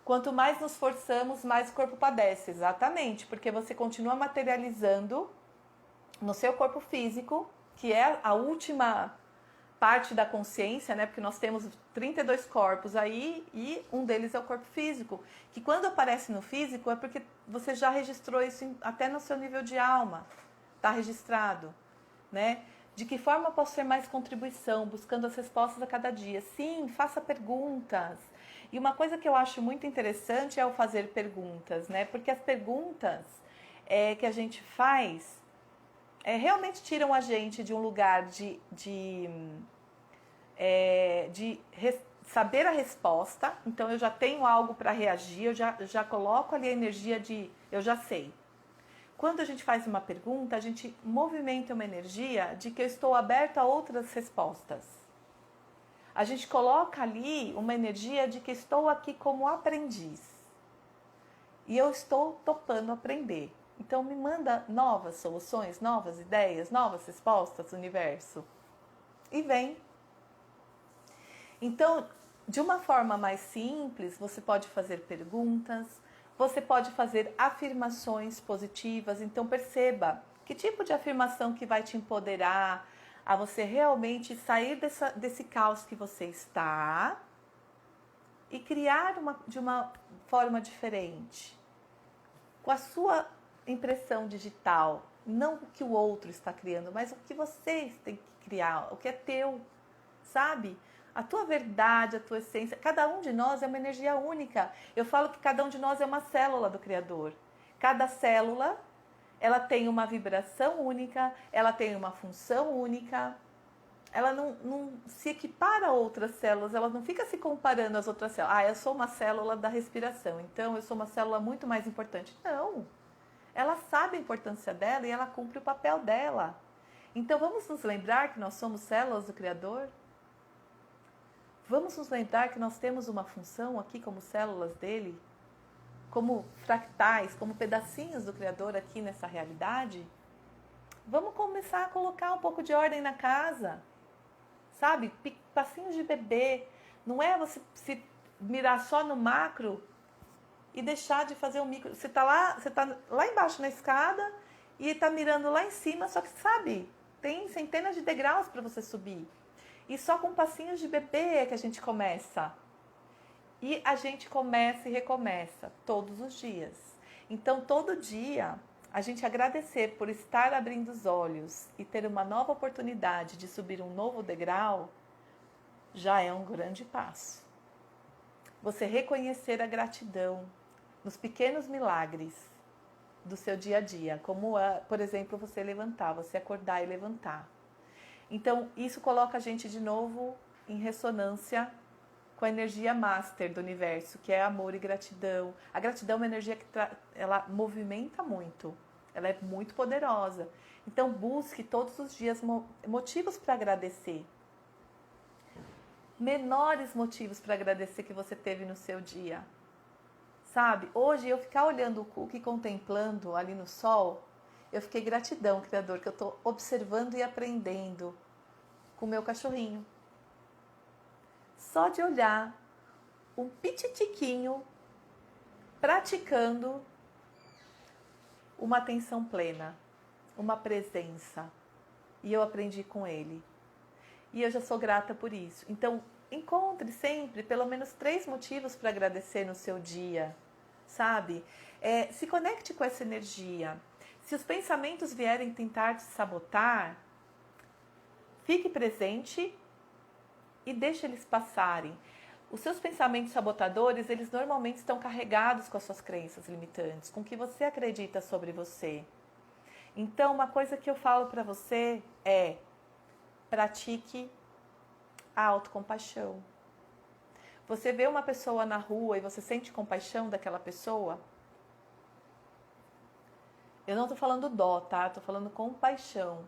Quanto mais nos forçamos, mais o corpo padece, exatamente, porque você continua materializando no seu corpo físico, que é a última parte da consciência, né? Porque nós temos 32 corpos aí e um deles é o corpo físico, que quando aparece no físico é porque você já registrou isso até no seu nível de alma, está registrado, né? De que forma posso ter mais contribuição, buscando as respostas a cada dia? Sim, faça perguntas. E uma coisa que eu acho muito interessante é o fazer perguntas, né? Porque as perguntas que a gente faz realmente tiram a gente de um lugar de saber a resposta. Então eu já tenho algo para reagir, eu já coloco ali a energia de eu já sei. Quando a gente faz uma pergunta, a gente movimenta uma energia de que eu estou aberto a outras respostas. A gente coloca ali uma energia de que estou aqui como aprendiz. E eu estou topando aprender. Então me manda novas soluções, novas ideias, novas respostas, universo. E vem. Então, de uma forma mais simples, você pode fazer perguntas, você pode fazer afirmações positivas. Então perceba que tipo de afirmação que vai te empoderar a você realmente sair desse caos que você está e criar de uma forma diferente. Com a sua impressão digital, não o que o outro está criando, mas o que você tem que criar, o que é teu, sabe? A tua verdade, a tua essência. Cada um de nós é uma energia única. Eu falo que cada um de nós é uma célula do Criador. Cada célula, ela tem uma vibração única, ela tem uma função única. Ela não se equipara a outras células, ela não fica se comparando às outras células. Ah, eu sou uma célula da respiração, então eu sou uma célula muito mais importante. Não. Ela sabe a importância dela e ela cumpre o papel dela. Então vamos nos lembrar que nós somos células do Criador? Vamos nos lembrar que nós temos uma função aqui como células dele, como fractais, como pedacinhos do Criador aqui nessa realidade? Vamos começar a colocar um pouco de ordem na casa, sabe? Passinhos de bebê. Não é você se mirar só no macro e deixar de fazer um micro. Você tá lá embaixo na escada e tá mirando lá em cima, só que sabe, tem centenas de degraus para você subir. E só com passinhos de bebê é que a gente começa. E a gente começa e recomeça todos os dias. Então, todo dia, a gente agradecer por estar abrindo os olhos e ter uma nova oportunidade de subir um novo degrau, já é um grande passo. Você reconhecer a gratidão nos pequenos milagres do seu dia a dia, como, por exemplo, você levantar, você acordar e levantar. Então, isso coloca a gente de novo em ressonância com a energia master do universo, que é amor e gratidão. A gratidão é uma energia que ela movimenta muito, ela é muito poderosa. Então, busque todos os dias motivos para agradecer. Menores motivos para agradecer que você teve no seu dia. Sabe, hoje eu ficar olhando o cookie e contemplando ali no sol, eu fiquei gratidão, Criador, que eu estou observando e aprendendo com o meu cachorrinho. Só de olhar um pititiquinho praticando uma atenção plena, uma presença. E eu aprendi com ele. E eu já sou grata por isso. Então, encontre sempre pelo menos 3 motivos para agradecer no seu dia, sabe? Se conecte com essa energia. Se os pensamentos vierem tentar te sabotar, fique presente e deixe eles passarem. Os seus pensamentos sabotadores, eles normalmente estão carregados com as suas crenças limitantes, com o que você acredita sobre você. Então, uma coisa que eu falo para você é: pratique a autocompaixão. Você vê uma pessoa na rua e você sente compaixão daquela pessoa? Eu não estou falando dó, tá? Estou falando compaixão.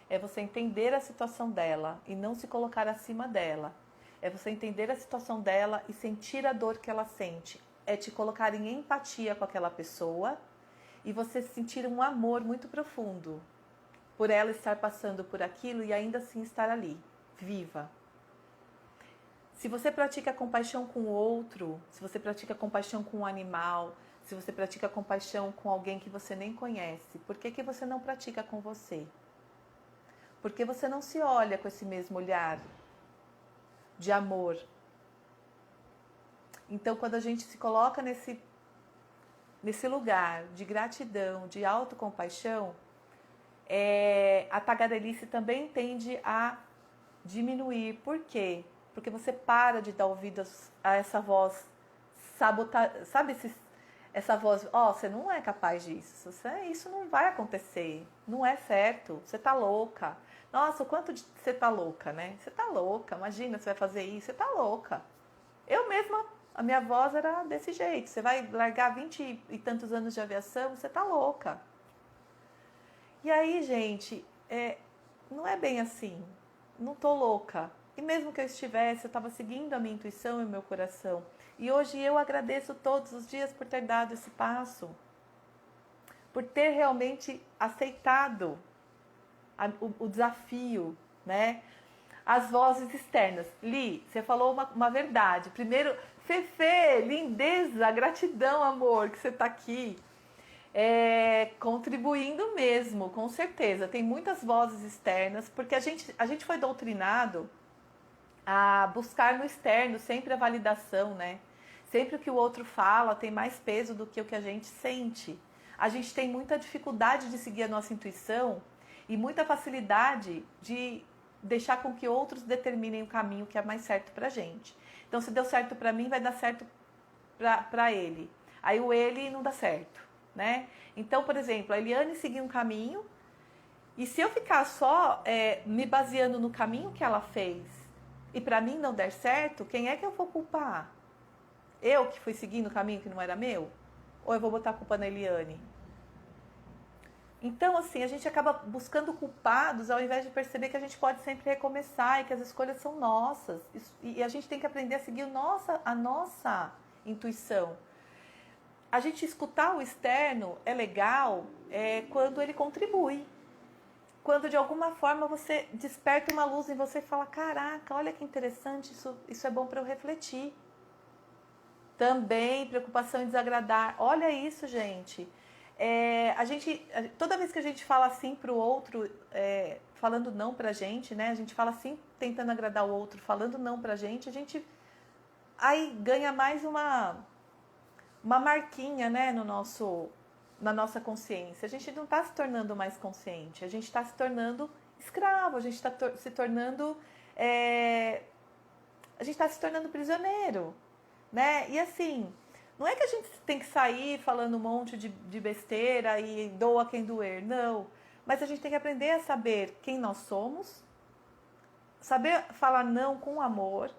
É você entender a situação dela e não se colocar acima dela. É você entender a situação dela e sentir a dor que ela sente. É te colocar em empatia com aquela pessoa e você sentir um amor muito profundo por ela estar passando por aquilo e ainda assim estar ali, viva. Se você pratica compaixão com o outro, se você pratica compaixão com um animal, se você pratica compaixão com alguém que você nem conhece, por que você não pratica com você? Por que você não se olha com esse mesmo olhar de amor? Então, quando a gente se coloca nesse lugar de gratidão, de autocompaixão, a tagarelice também tende a diminuir. Por quê? Porque você para de dar ouvidos a essa voz sabotar, sabe essa voz, você não é capaz disso, isso não vai acontecer, não é certo, você tá louca. Nossa, o quanto você tá louca, né? Você tá louca, imagina, você vai fazer isso, você tá louca. Eu mesma, a minha voz era desse jeito, você vai largar 20 e tantos anos de aviação, você tá louca. E aí, gente, não é bem assim, não tô louca. E mesmo que eu estivesse, eu estava seguindo a minha intuição e o meu coração. E hoje eu agradeço todos os dias por ter dado esse passo, por ter realmente aceitado o desafio, né? As vozes externas. Li, você falou uma verdade. Primeiro, Fefe, lindeza, gratidão, amor, que você está aqui. Contribuindo mesmo, com certeza. Tem muitas vozes externas, porque a gente foi doutrinado a buscar no externo sempre a validação, né? Sempre o que o outro fala tem mais peso do que o que a gente sente. A gente tem muita dificuldade de seguir a nossa intuição e muita facilidade de deixar com que outros determinem o caminho que é mais certo pra gente. Então, se deu certo pra mim, vai dar certo pra ele. Aí o ele não dá certo, né? Então, por exemplo, a Eliane seguiu um caminho e se eu ficar só me baseando no caminho que ela fez e pra mim não der certo, quem é que eu vou culpar? Eu que fui seguindo o caminho que não era meu? Ou eu vou botar a culpa na Eliane? Então, assim, a gente acaba buscando culpados ao invés de perceber que a gente pode sempre recomeçar e que as escolhas são nossas. E a gente tem que aprender a seguir a nossa intuição. A gente escutar o externo é legal quando ele contribui. Quando de alguma forma você desperta uma luz em você e fala: caraca, olha que interessante, isso é bom para eu refletir. Também preocupação em desagradar. Olha isso, gente. Toda vez que a gente fala assim pro outro, falando não pra gente, né? A gente fala assim, tentando agradar o outro, falando não pra gente, a gente aí ganha mais uma marquinha, né, na nossa consciência. A gente não está se tornando mais consciente, a gente está se tornando escravo, a gente está se tornando a gente está se tornando prisioneiro, né? E assim, não é que a gente tem que sair falando um monte de besteira e doa quem doer, não. Mas a gente tem que aprender a saber quem nós somos, saber falar não com amor.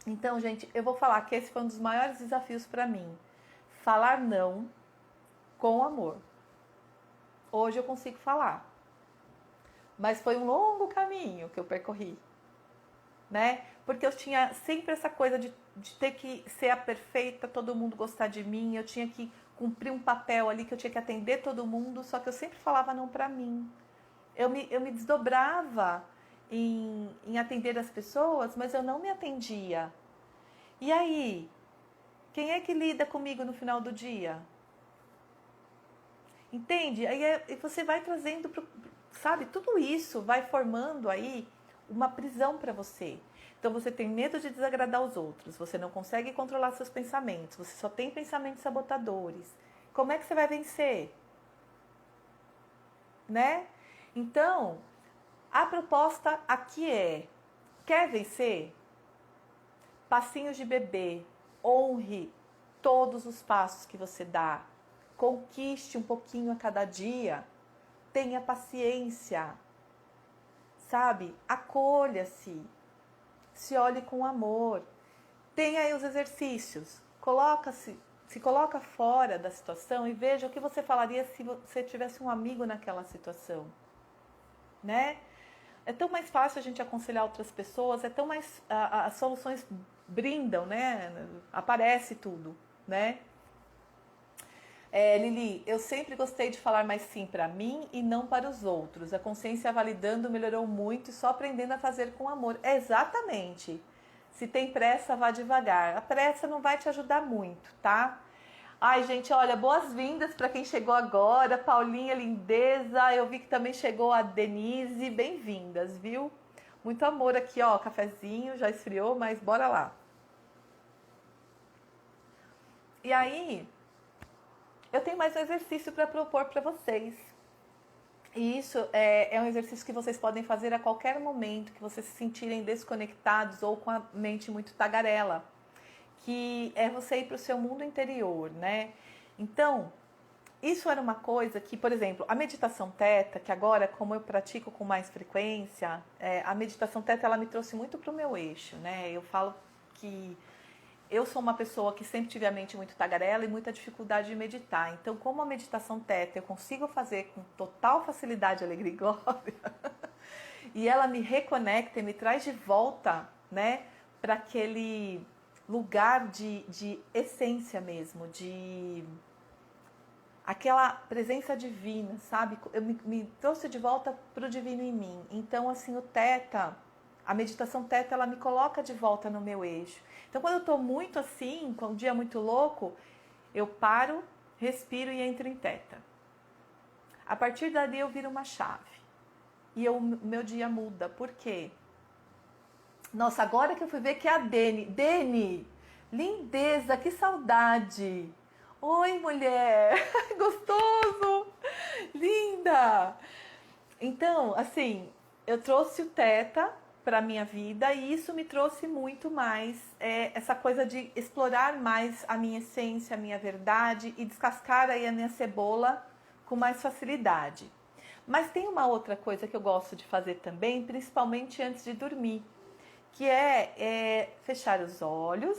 Então, gente, eu vou falar que esse foi um dos maiores desafios para mim. Falar não com amor. Hoje eu consigo falar. Mas foi um longo caminho que eu percorri, né? Porque eu tinha sempre essa coisa de ter que ser a perfeita, todo mundo gostar de mim, eu tinha que cumprir um papel ali que eu tinha que atender todo mundo, só que eu sempre falava não pra mim. Eu me desdobrava em atender as pessoas, mas eu não me atendia. E aí, quem é que lida comigo no final do dia? Entende? Aí você vai trazendo, sabe, tudo isso vai formando aí uma prisão para você. Então você tem medo de desagradar os outros, você não consegue controlar seus pensamentos, você só tem pensamentos sabotadores. Como é que você vai vencer? Né? Então, a proposta aqui quer vencer? Passinhos de bebê, honre todos os passos que você dá, conquiste um pouquinho a cada dia, tenha paciência, sabe? Acolha-se, se olhe com amor, tenha aí os exercícios, se coloca fora da situação e veja o que você falaria se você tivesse um amigo naquela situação, né? É tão mais fácil a gente aconselhar outras pessoas, é tão mais as soluções brindam, né? Aparece tudo, né? Lili, eu sempre gostei de falar mais sim para mim e não para os outros. A consciência validando melhorou muito e só aprendendo a fazer com amor. Exatamente. Se tem pressa, vá devagar. A pressa não vai te ajudar muito, tá? Ai, gente, olha, boas-vindas para quem chegou agora. Paulinha, lindeza. Eu vi que também chegou a Denise. Bem-vindas, viu? Muito amor aqui, ó. Cafezinho, já esfriou, mas bora lá. E aí, eu tenho mais um exercício para propor para vocês. E isso é um exercício que vocês podem fazer a qualquer momento que vocês se sentirem desconectados ou com a mente muito tagarela. Que é você ir para o seu mundo interior, né? Então, isso era uma coisa que, por exemplo, a meditação teta, que agora, como eu pratico com mais frequência, a meditação teta, ela me trouxe muito para o meu eixo, né? Eu falo que eu sou uma pessoa que sempre tive a mente muito tagarela e muita dificuldade de meditar. Então, como a meditação teta eu consigo fazer com total facilidade, alegria e glória, e ela me reconecta e me traz de volta, né, para aquele lugar de essência mesmo, de aquela presença divina, sabe? Me trouxe de volta para o divino em mim. Então, assim, a meditação teta, ela me coloca de volta no meu eixo. Então, quando eu estou muito assim, com um dia muito louco, eu paro, respiro e entro em teta. A partir dali eu viro uma chave. E o meu dia muda. Por quê? Nossa, agora que eu fui ver que é a Deni. Deni, lindeza, que saudade. Oi, mulher, gostoso, linda. Então, assim, eu trouxe o teta para minha vida e isso me trouxe muito mais essa coisa de explorar mais a minha essência, a minha verdade e descascar aí a minha cebola com mais facilidade. Mas tem uma outra coisa que eu gosto de fazer também, principalmente antes de dormir, que é fechar os olhos.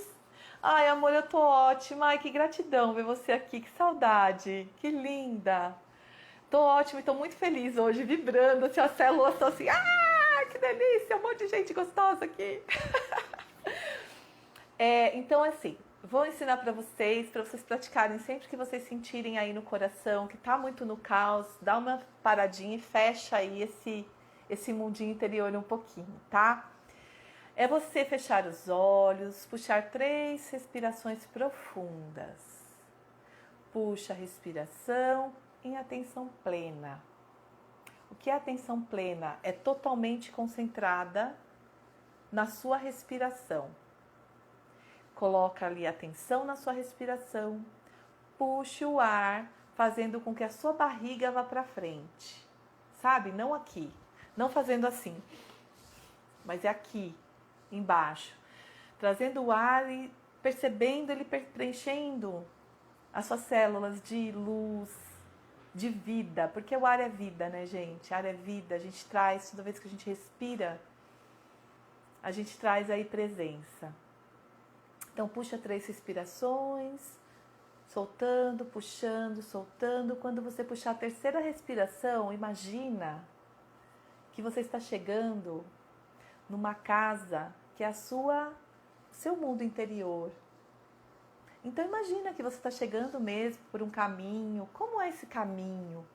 Ai, amor, eu tô ótima. Ai, que gratidão ver você aqui. Que saudade. Que linda. Tô ótima e tô muito feliz hoje, vibrando. Assim, as células estão assim. Ah, que delícia. Um monte de gente gostosa aqui. Então, assim, vou ensinar para vocês praticarem sempre que vocês sentirem aí no coração que tá muito no caos, dá uma paradinha e fecha aí esse mundinho interior um pouquinho, tá? É você fechar os olhos, puxar 3 respirações profundas. Puxa a respiração em atenção plena. O que é atenção plena? É totalmente concentrada na sua respiração. Coloca ali atenção na sua respiração. Puxe o ar, fazendo com que a sua barriga vá para frente. Sabe? Não aqui. Não fazendo assim. Mas é aqui, embaixo. Trazendo o ar e percebendo ele preenchendo as suas células de luz, de vida. Porque o ar é vida, né, gente? Ar é vida. A gente traz, toda vez que a gente respira, a gente traz aí presença. Então, puxa 3 respirações, soltando, puxando, soltando. Quando você puxar a terceira respiração, imagina que você está chegando numa casa que é seu mundo interior. Então, imagina que você está chegando mesmo por um caminho. Como é esse caminho?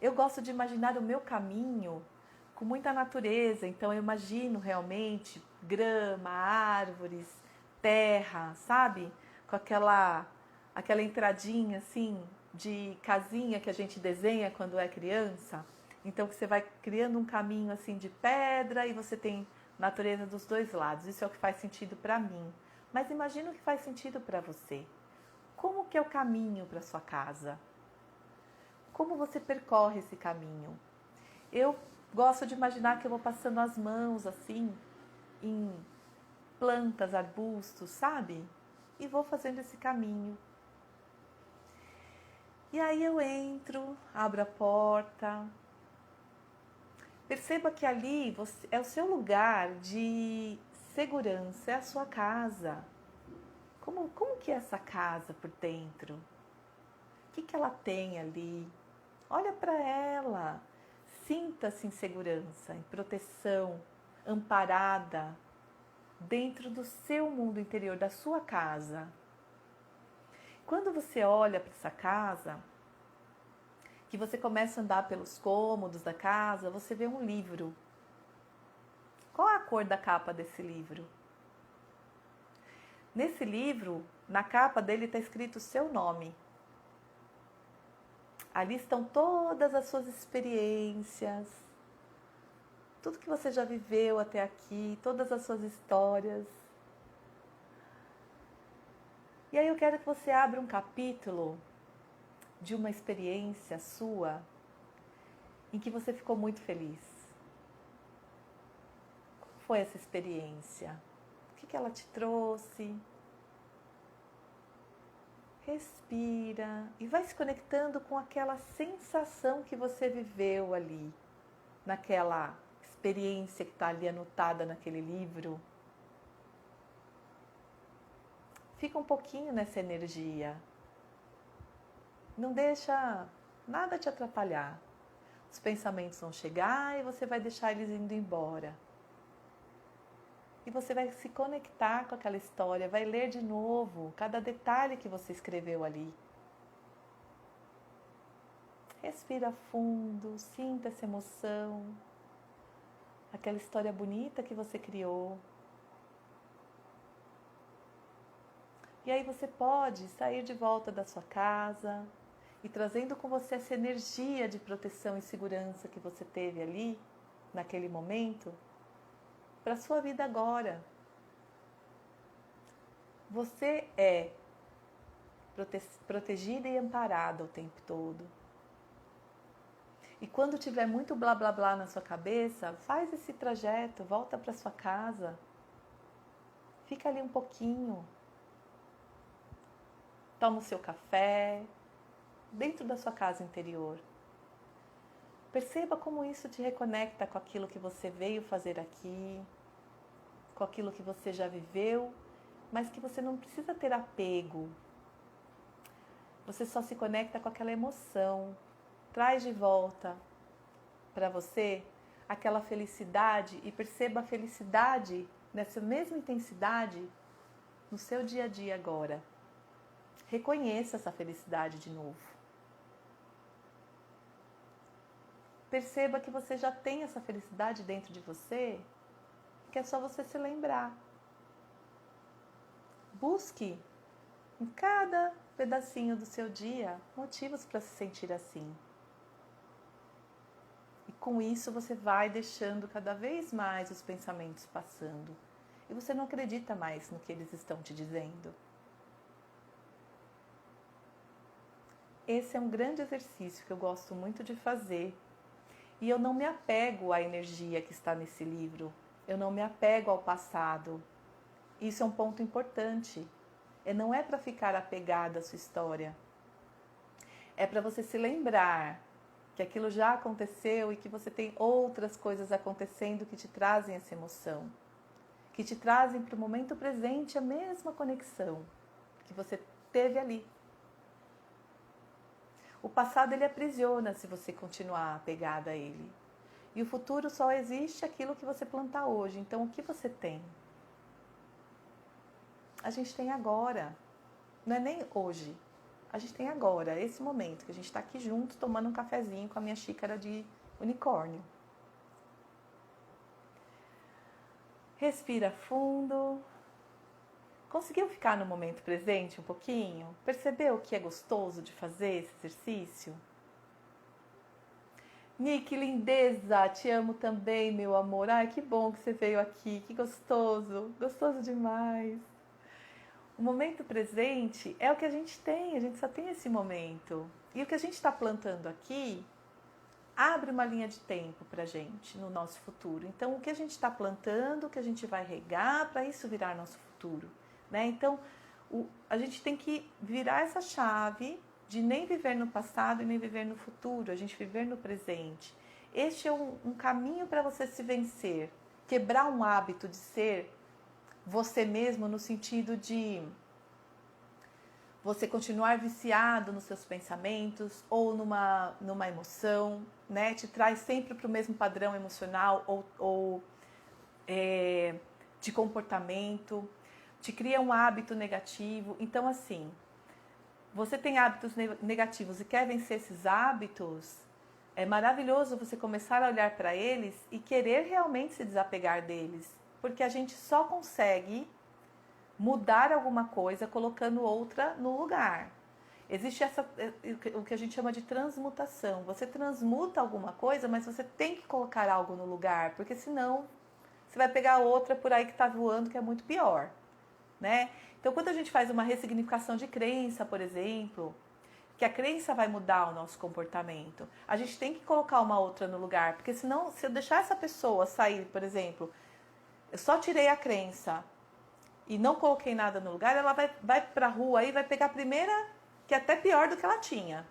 Eu gosto de imaginar o meu caminho com muita natureza. Então, eu imagino realmente grama, árvores, terra, sabe? Com aquela entradinha assim de casinha que a gente desenha quando é criança. Então, que você vai criando um caminho assim de pedra e você tem natureza dos dois lados. Isso é o que faz sentido para mim. Mas imagina o que faz sentido para você. Como que é o caminho para sua casa? Como você percorre esse caminho? Eu gosto de imaginar que eu vou passando as mãos assim em plantas, arbustos, sabe? E vou fazendo esse caminho. E aí eu entro, abro a porta. Perceba que ali é o seu lugar de segurança, é a sua casa. Como que é essa casa por dentro? O que ela tem ali? Olha para ela. Sinta-se em segurança, em proteção, amparada, dentro do seu mundo interior, da sua casa. Quando você olha para essa casa, que você começa a andar pelos cômodos da casa, você vê um livro. Qual é a cor da capa desse livro? Nesse livro, na capa dele está escrito o seu nome. Ali estão todas as suas experiências, tudo que você já viveu até aqui, todas as suas histórias. E aí eu quero que você abra um capítulo de uma experiência sua em que você ficou muito feliz. Como foi essa experiência? O que ela te trouxe? Respira e vai se conectando com aquela sensação que você viveu ali, naquela experiência que está ali anotada naquele livro. Fica um pouquinho nessa energia. Não deixa nada te atrapalhar. Os pensamentos vão chegar e você vai deixar eles indo embora. E você vai se conectar com aquela história, vai ler de novo cada detalhe que você escreveu ali. Respira fundo, sinta essa emoção, aquela história bonita que você criou. E aí você pode sair de volta da sua casa e trazendo com você essa energia de proteção e segurança que você teve ali, naquele momento, para a sua vida agora. Você é protegida e amparada o tempo todo. E quando tiver muito blá blá blá na sua cabeça, faz esse trajeto, volta para sua casa. Fica ali um pouquinho. Toma o seu café, dentro da sua casa interior. Perceba como isso te reconecta com aquilo que você veio fazer aqui, com aquilo que você já viveu, mas que você não precisa ter apego. Você só se conecta com aquela emoção. Traz de volta para você aquela felicidade e perceba a felicidade nessa mesma intensidade no seu dia a dia agora. Reconheça essa felicidade de novo. Perceba que você já tem essa felicidade dentro de você, que é só você se lembrar. Busque em cada pedacinho do seu dia motivos para se sentir assim. E com isso você vai deixando cada vez mais os pensamentos passando. E você não acredita mais no que eles estão te dizendo. Esse é um grande exercício que eu gosto muito de fazer. E eu não me apego à energia que está nesse livro. Eu não me apego ao passado. Isso é um ponto importante. Não é para ficar apegada à sua história. É para você se lembrar que aquilo já aconteceu e que você tem outras coisas acontecendo que te trazem essa emoção. Que te trazem para o momento presente a mesma conexão que você teve ali. O passado ele aprisiona se você continuar apegada a ele. E o futuro só existe aquilo que você plantar hoje. Então o que você tem? A gente tem agora. Não é nem hoje. A gente tem agora, esse momento que a gente está aqui juntos tomando um cafezinho com a minha xícara de unicórnio. Respira fundo. Conseguiu ficar no momento presente um pouquinho? Percebeu que é gostoso de fazer esse exercício? Nick, lindeza! Te amo também, meu amor. Ai, que bom que você veio aqui. Que gostoso. Gostoso demais. O momento presente é o que a gente tem. A gente só tem esse momento. E o que a gente está plantando aqui abre uma linha de tempo para a gente no nosso futuro. Então, o que a gente está plantando, o que a gente vai regar para isso virar nosso futuro. Né? Então, a gente tem que virar essa chave de nem viver no passado e nem viver no futuro, a gente viver no presente. Este é um caminho para você se vencer, quebrar um hábito de ser você mesmo no sentido de você continuar viciado nos seus pensamentos ou numa emoção, né? Te traz sempre para o mesmo padrão emocional ou de comportamento, te cria um hábito negativo. Então, assim, você tem hábitos negativos e quer vencer esses hábitos, é maravilhoso você começar a olhar para eles e querer realmente se desapegar deles. Porque a gente só consegue mudar alguma coisa colocando outra no lugar. Existe o que a gente chama de transmutação. Você transmuta alguma coisa, mas você tem que colocar algo no lugar, porque senão você vai pegar outra por aí que está voando, que é muito pior. Né? Então, quando a gente faz uma ressignificação de crença, por exemplo, que a crença vai mudar o nosso comportamento, a gente tem que colocar uma outra no lugar, porque senão, se eu deixar essa pessoa sair, por exemplo, eu só tirei a crença e não coloquei nada no lugar, ela vai para a rua e vai pegar a primeira, que é até pior do que ela tinha,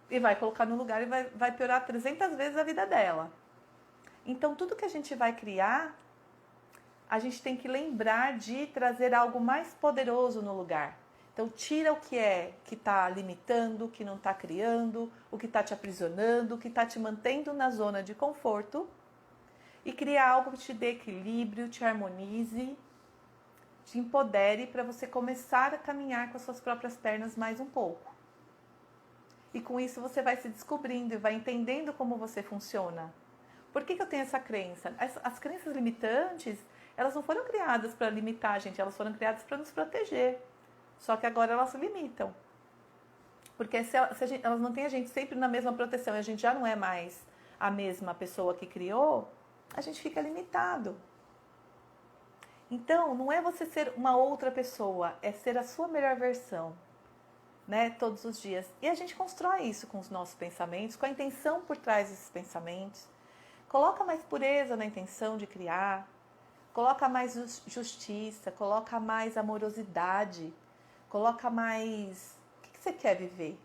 e vai colocar no lugar e vai piorar 300 vezes a vida dela. Então, tudo que a gente vai criar, a gente tem que lembrar de trazer algo mais poderoso no lugar. Então, tira o que está limitando, o que não está criando, o que está te aprisionando, o que está te mantendo na zona de conforto e cria algo que te dê equilíbrio, te harmonize, te empodere para você começar a caminhar com as suas próprias pernas mais um pouco. E com isso você vai se descobrindo e vai entendendo como você funciona. Por que eu tenho essa crença? As crenças limitantes, elas não foram criadas para limitar a gente, elas foram criadas para nos proteger. Só que agora elas limitam. Porque se elas mantêm a gente sempre na mesma proteção e a gente já não é mais a mesma pessoa que criou, a gente fica limitado. Então, não é você ser uma outra pessoa, é ser a sua melhor versão, né? Todos os dias. E a gente constrói isso com os nossos pensamentos, com a intenção por trás desses pensamentos. Coloca mais pureza na intenção de criar. Coloca mais justiça, coloca mais amorosidade, coloca mais... O que você quer viver?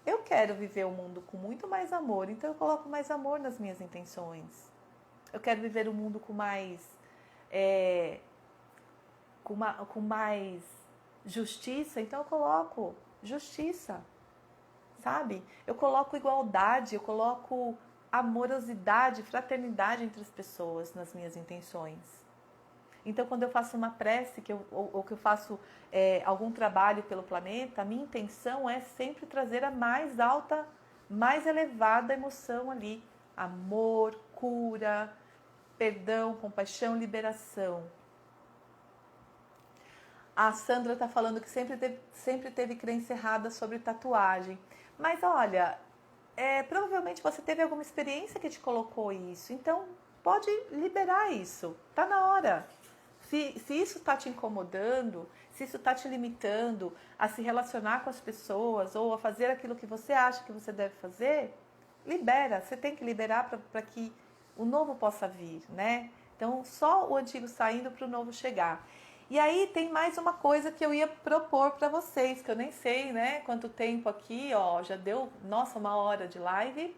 Eu quero viver um mundo com muito mais amor, então eu coloco mais amor nas minhas intenções. Eu quero viver um mundo com mais... com mais justiça, então eu coloco justiça, sabe? Eu coloco igualdade, eu coloco amorosidade, fraternidade entre as pessoas nas minhas intenções. Então, quando eu faço uma prece, ou que eu faço algum trabalho pelo planeta, a minha intenção é sempre trazer a mais alta, mais elevada emoção ali. Amor, cura, perdão, compaixão, liberação. A Sandra está falando que sempre teve crença errada sobre tatuagem. Mas olha, provavelmente você teve alguma experiência que te colocou isso. Então, pode liberar isso. Tá na hora. Se isso está te incomodando, se isso está te limitando a se relacionar com as pessoas ou a fazer aquilo que você acha que você deve fazer, libera. Você tem que liberar para que o novo possa vir, né? Então, só o antigo saindo para o novo chegar. E aí tem mais uma coisa que eu ia propor para vocês, que eu nem sei, né, quanto tempo aqui, ó, já deu, nossa, 1 hora de live.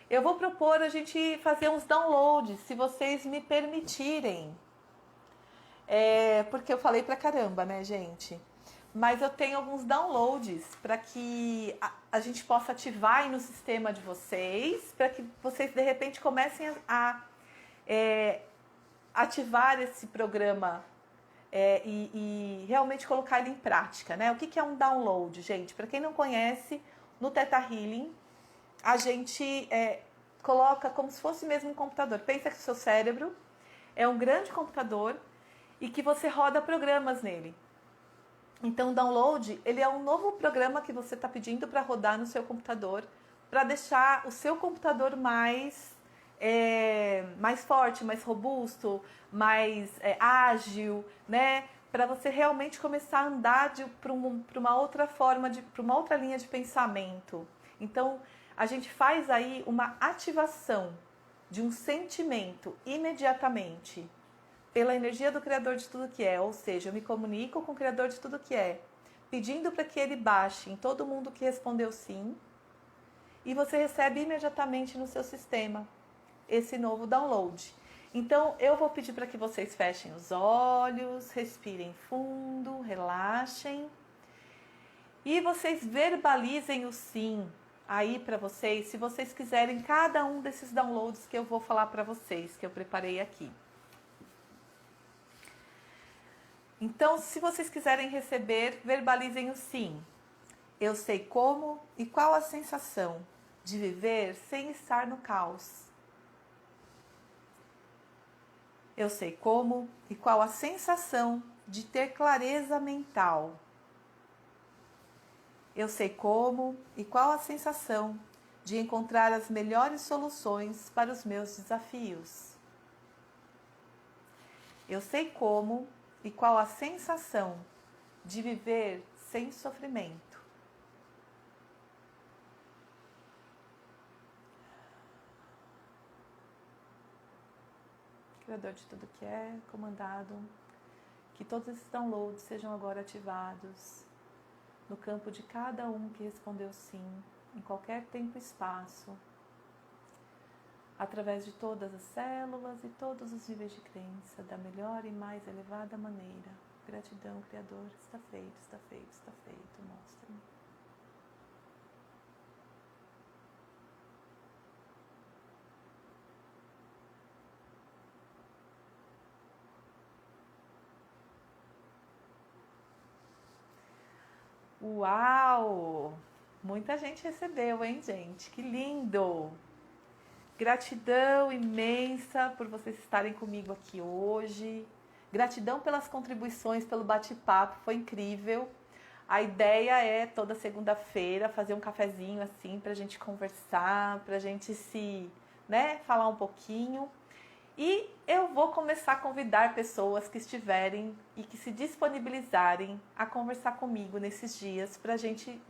Eu vou propor a gente fazer uns downloads, se vocês me permitirem. Porque eu falei pra caramba, né, gente? Mas eu tenho alguns downloads para que a gente possa ativar aí no sistema de vocês, para que vocês de repente comecem a ativar esse programa e realmente colocar ele em prática, né? O que é um download, gente? Para quem não conhece, no Theta Healing, a gente coloca como se fosse mesmo um computador. Pensa que o seu cérebro é um grande computador e que você roda programas nele. Então, o download, ele é um novo programa que você está pedindo para rodar no seu computador, para deixar o seu computador mais forte, mais robusto, mais ágil, né? Para você realmente começar a andar para uma outra forma, para uma outra linha de pensamento. Então, a gente faz aí uma ativação de um sentimento imediatamente pela energia do Criador de tudo que é, ou seja, eu me comunico com o Criador de tudo que é, pedindo para que ele baixe em todo mundo que respondeu sim, e você recebe imediatamente no seu sistema esse novo download. Então, eu vou pedir para que vocês fechem os olhos, respirem fundo, relaxem, e vocês verbalizem o sim aí para vocês, se vocês quiserem cada um desses downloads que eu vou falar para vocês, que eu preparei aqui. Então, se vocês quiserem receber, verbalizem o sim. Eu sei como e qual a sensação de viver sem estar no caos. Eu sei como e qual a sensação de ter clareza mental. Eu sei como e qual a sensação de encontrar as melhores soluções para os meus desafios. Eu sei como e qual a sensação de viver sem sofrimento. Criador de tudo que é, comandado, que todos esses downloads sejam agora ativados no campo de cada um que respondeu sim, em qualquer tempo e espaço, através de todas as células e todos os níveis de crença, da melhor e mais elevada maneira. Gratidão, Criador, está feito, está feito, está feito, mostra-me. Uau! Muita gente recebeu, hein, gente? Que lindo! Gratidão imensa por vocês estarem comigo aqui hoje. Gratidão pelas contribuições, pelo bate-papo, foi incrível. A ideia é toda segunda-feira fazer um cafezinho assim pra gente conversar, pra gente falar um pouquinho. E eu vou começar a convidar pessoas que estiverem e que se disponibilizarem a conversar comigo nesses dias pra gente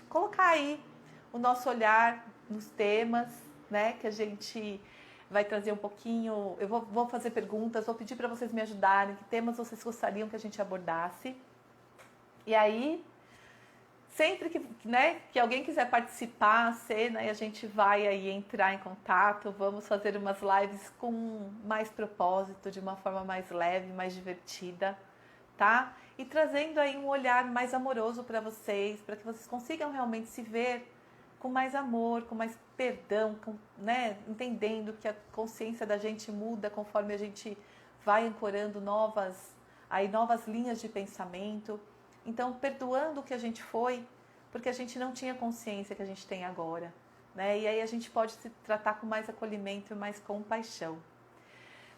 colocar aí o nosso olhar nos temas, né, que a gente vai trazer um pouquinho. Eu vou fazer perguntas, vou pedir para vocês me ajudarem, que temas vocês gostariam que a gente abordasse. E aí, sempre que alguém quiser participar, e a gente vai aí entrar em contato, vamos fazer umas lives com mais propósito, de uma forma mais leve, mais divertida, tá? E trazendo aí um olhar mais amoroso para vocês, para que vocês consigam realmente se ver com mais amor, com mais perdão, entendendo que a consciência da gente muda conforme a gente vai ancorando novas linhas de pensamento. Então, perdoando o que a gente foi, porque a gente não tinha consciência que a gente tem agora, né? E aí a gente pode se tratar com mais acolhimento e mais compaixão.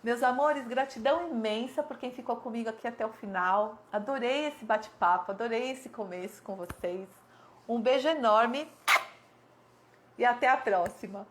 Meus amores, gratidão imensa por quem ficou comigo aqui até o final. Adorei esse bate-papo, adorei esse começo com vocês. Um beijo enorme e até a próxima.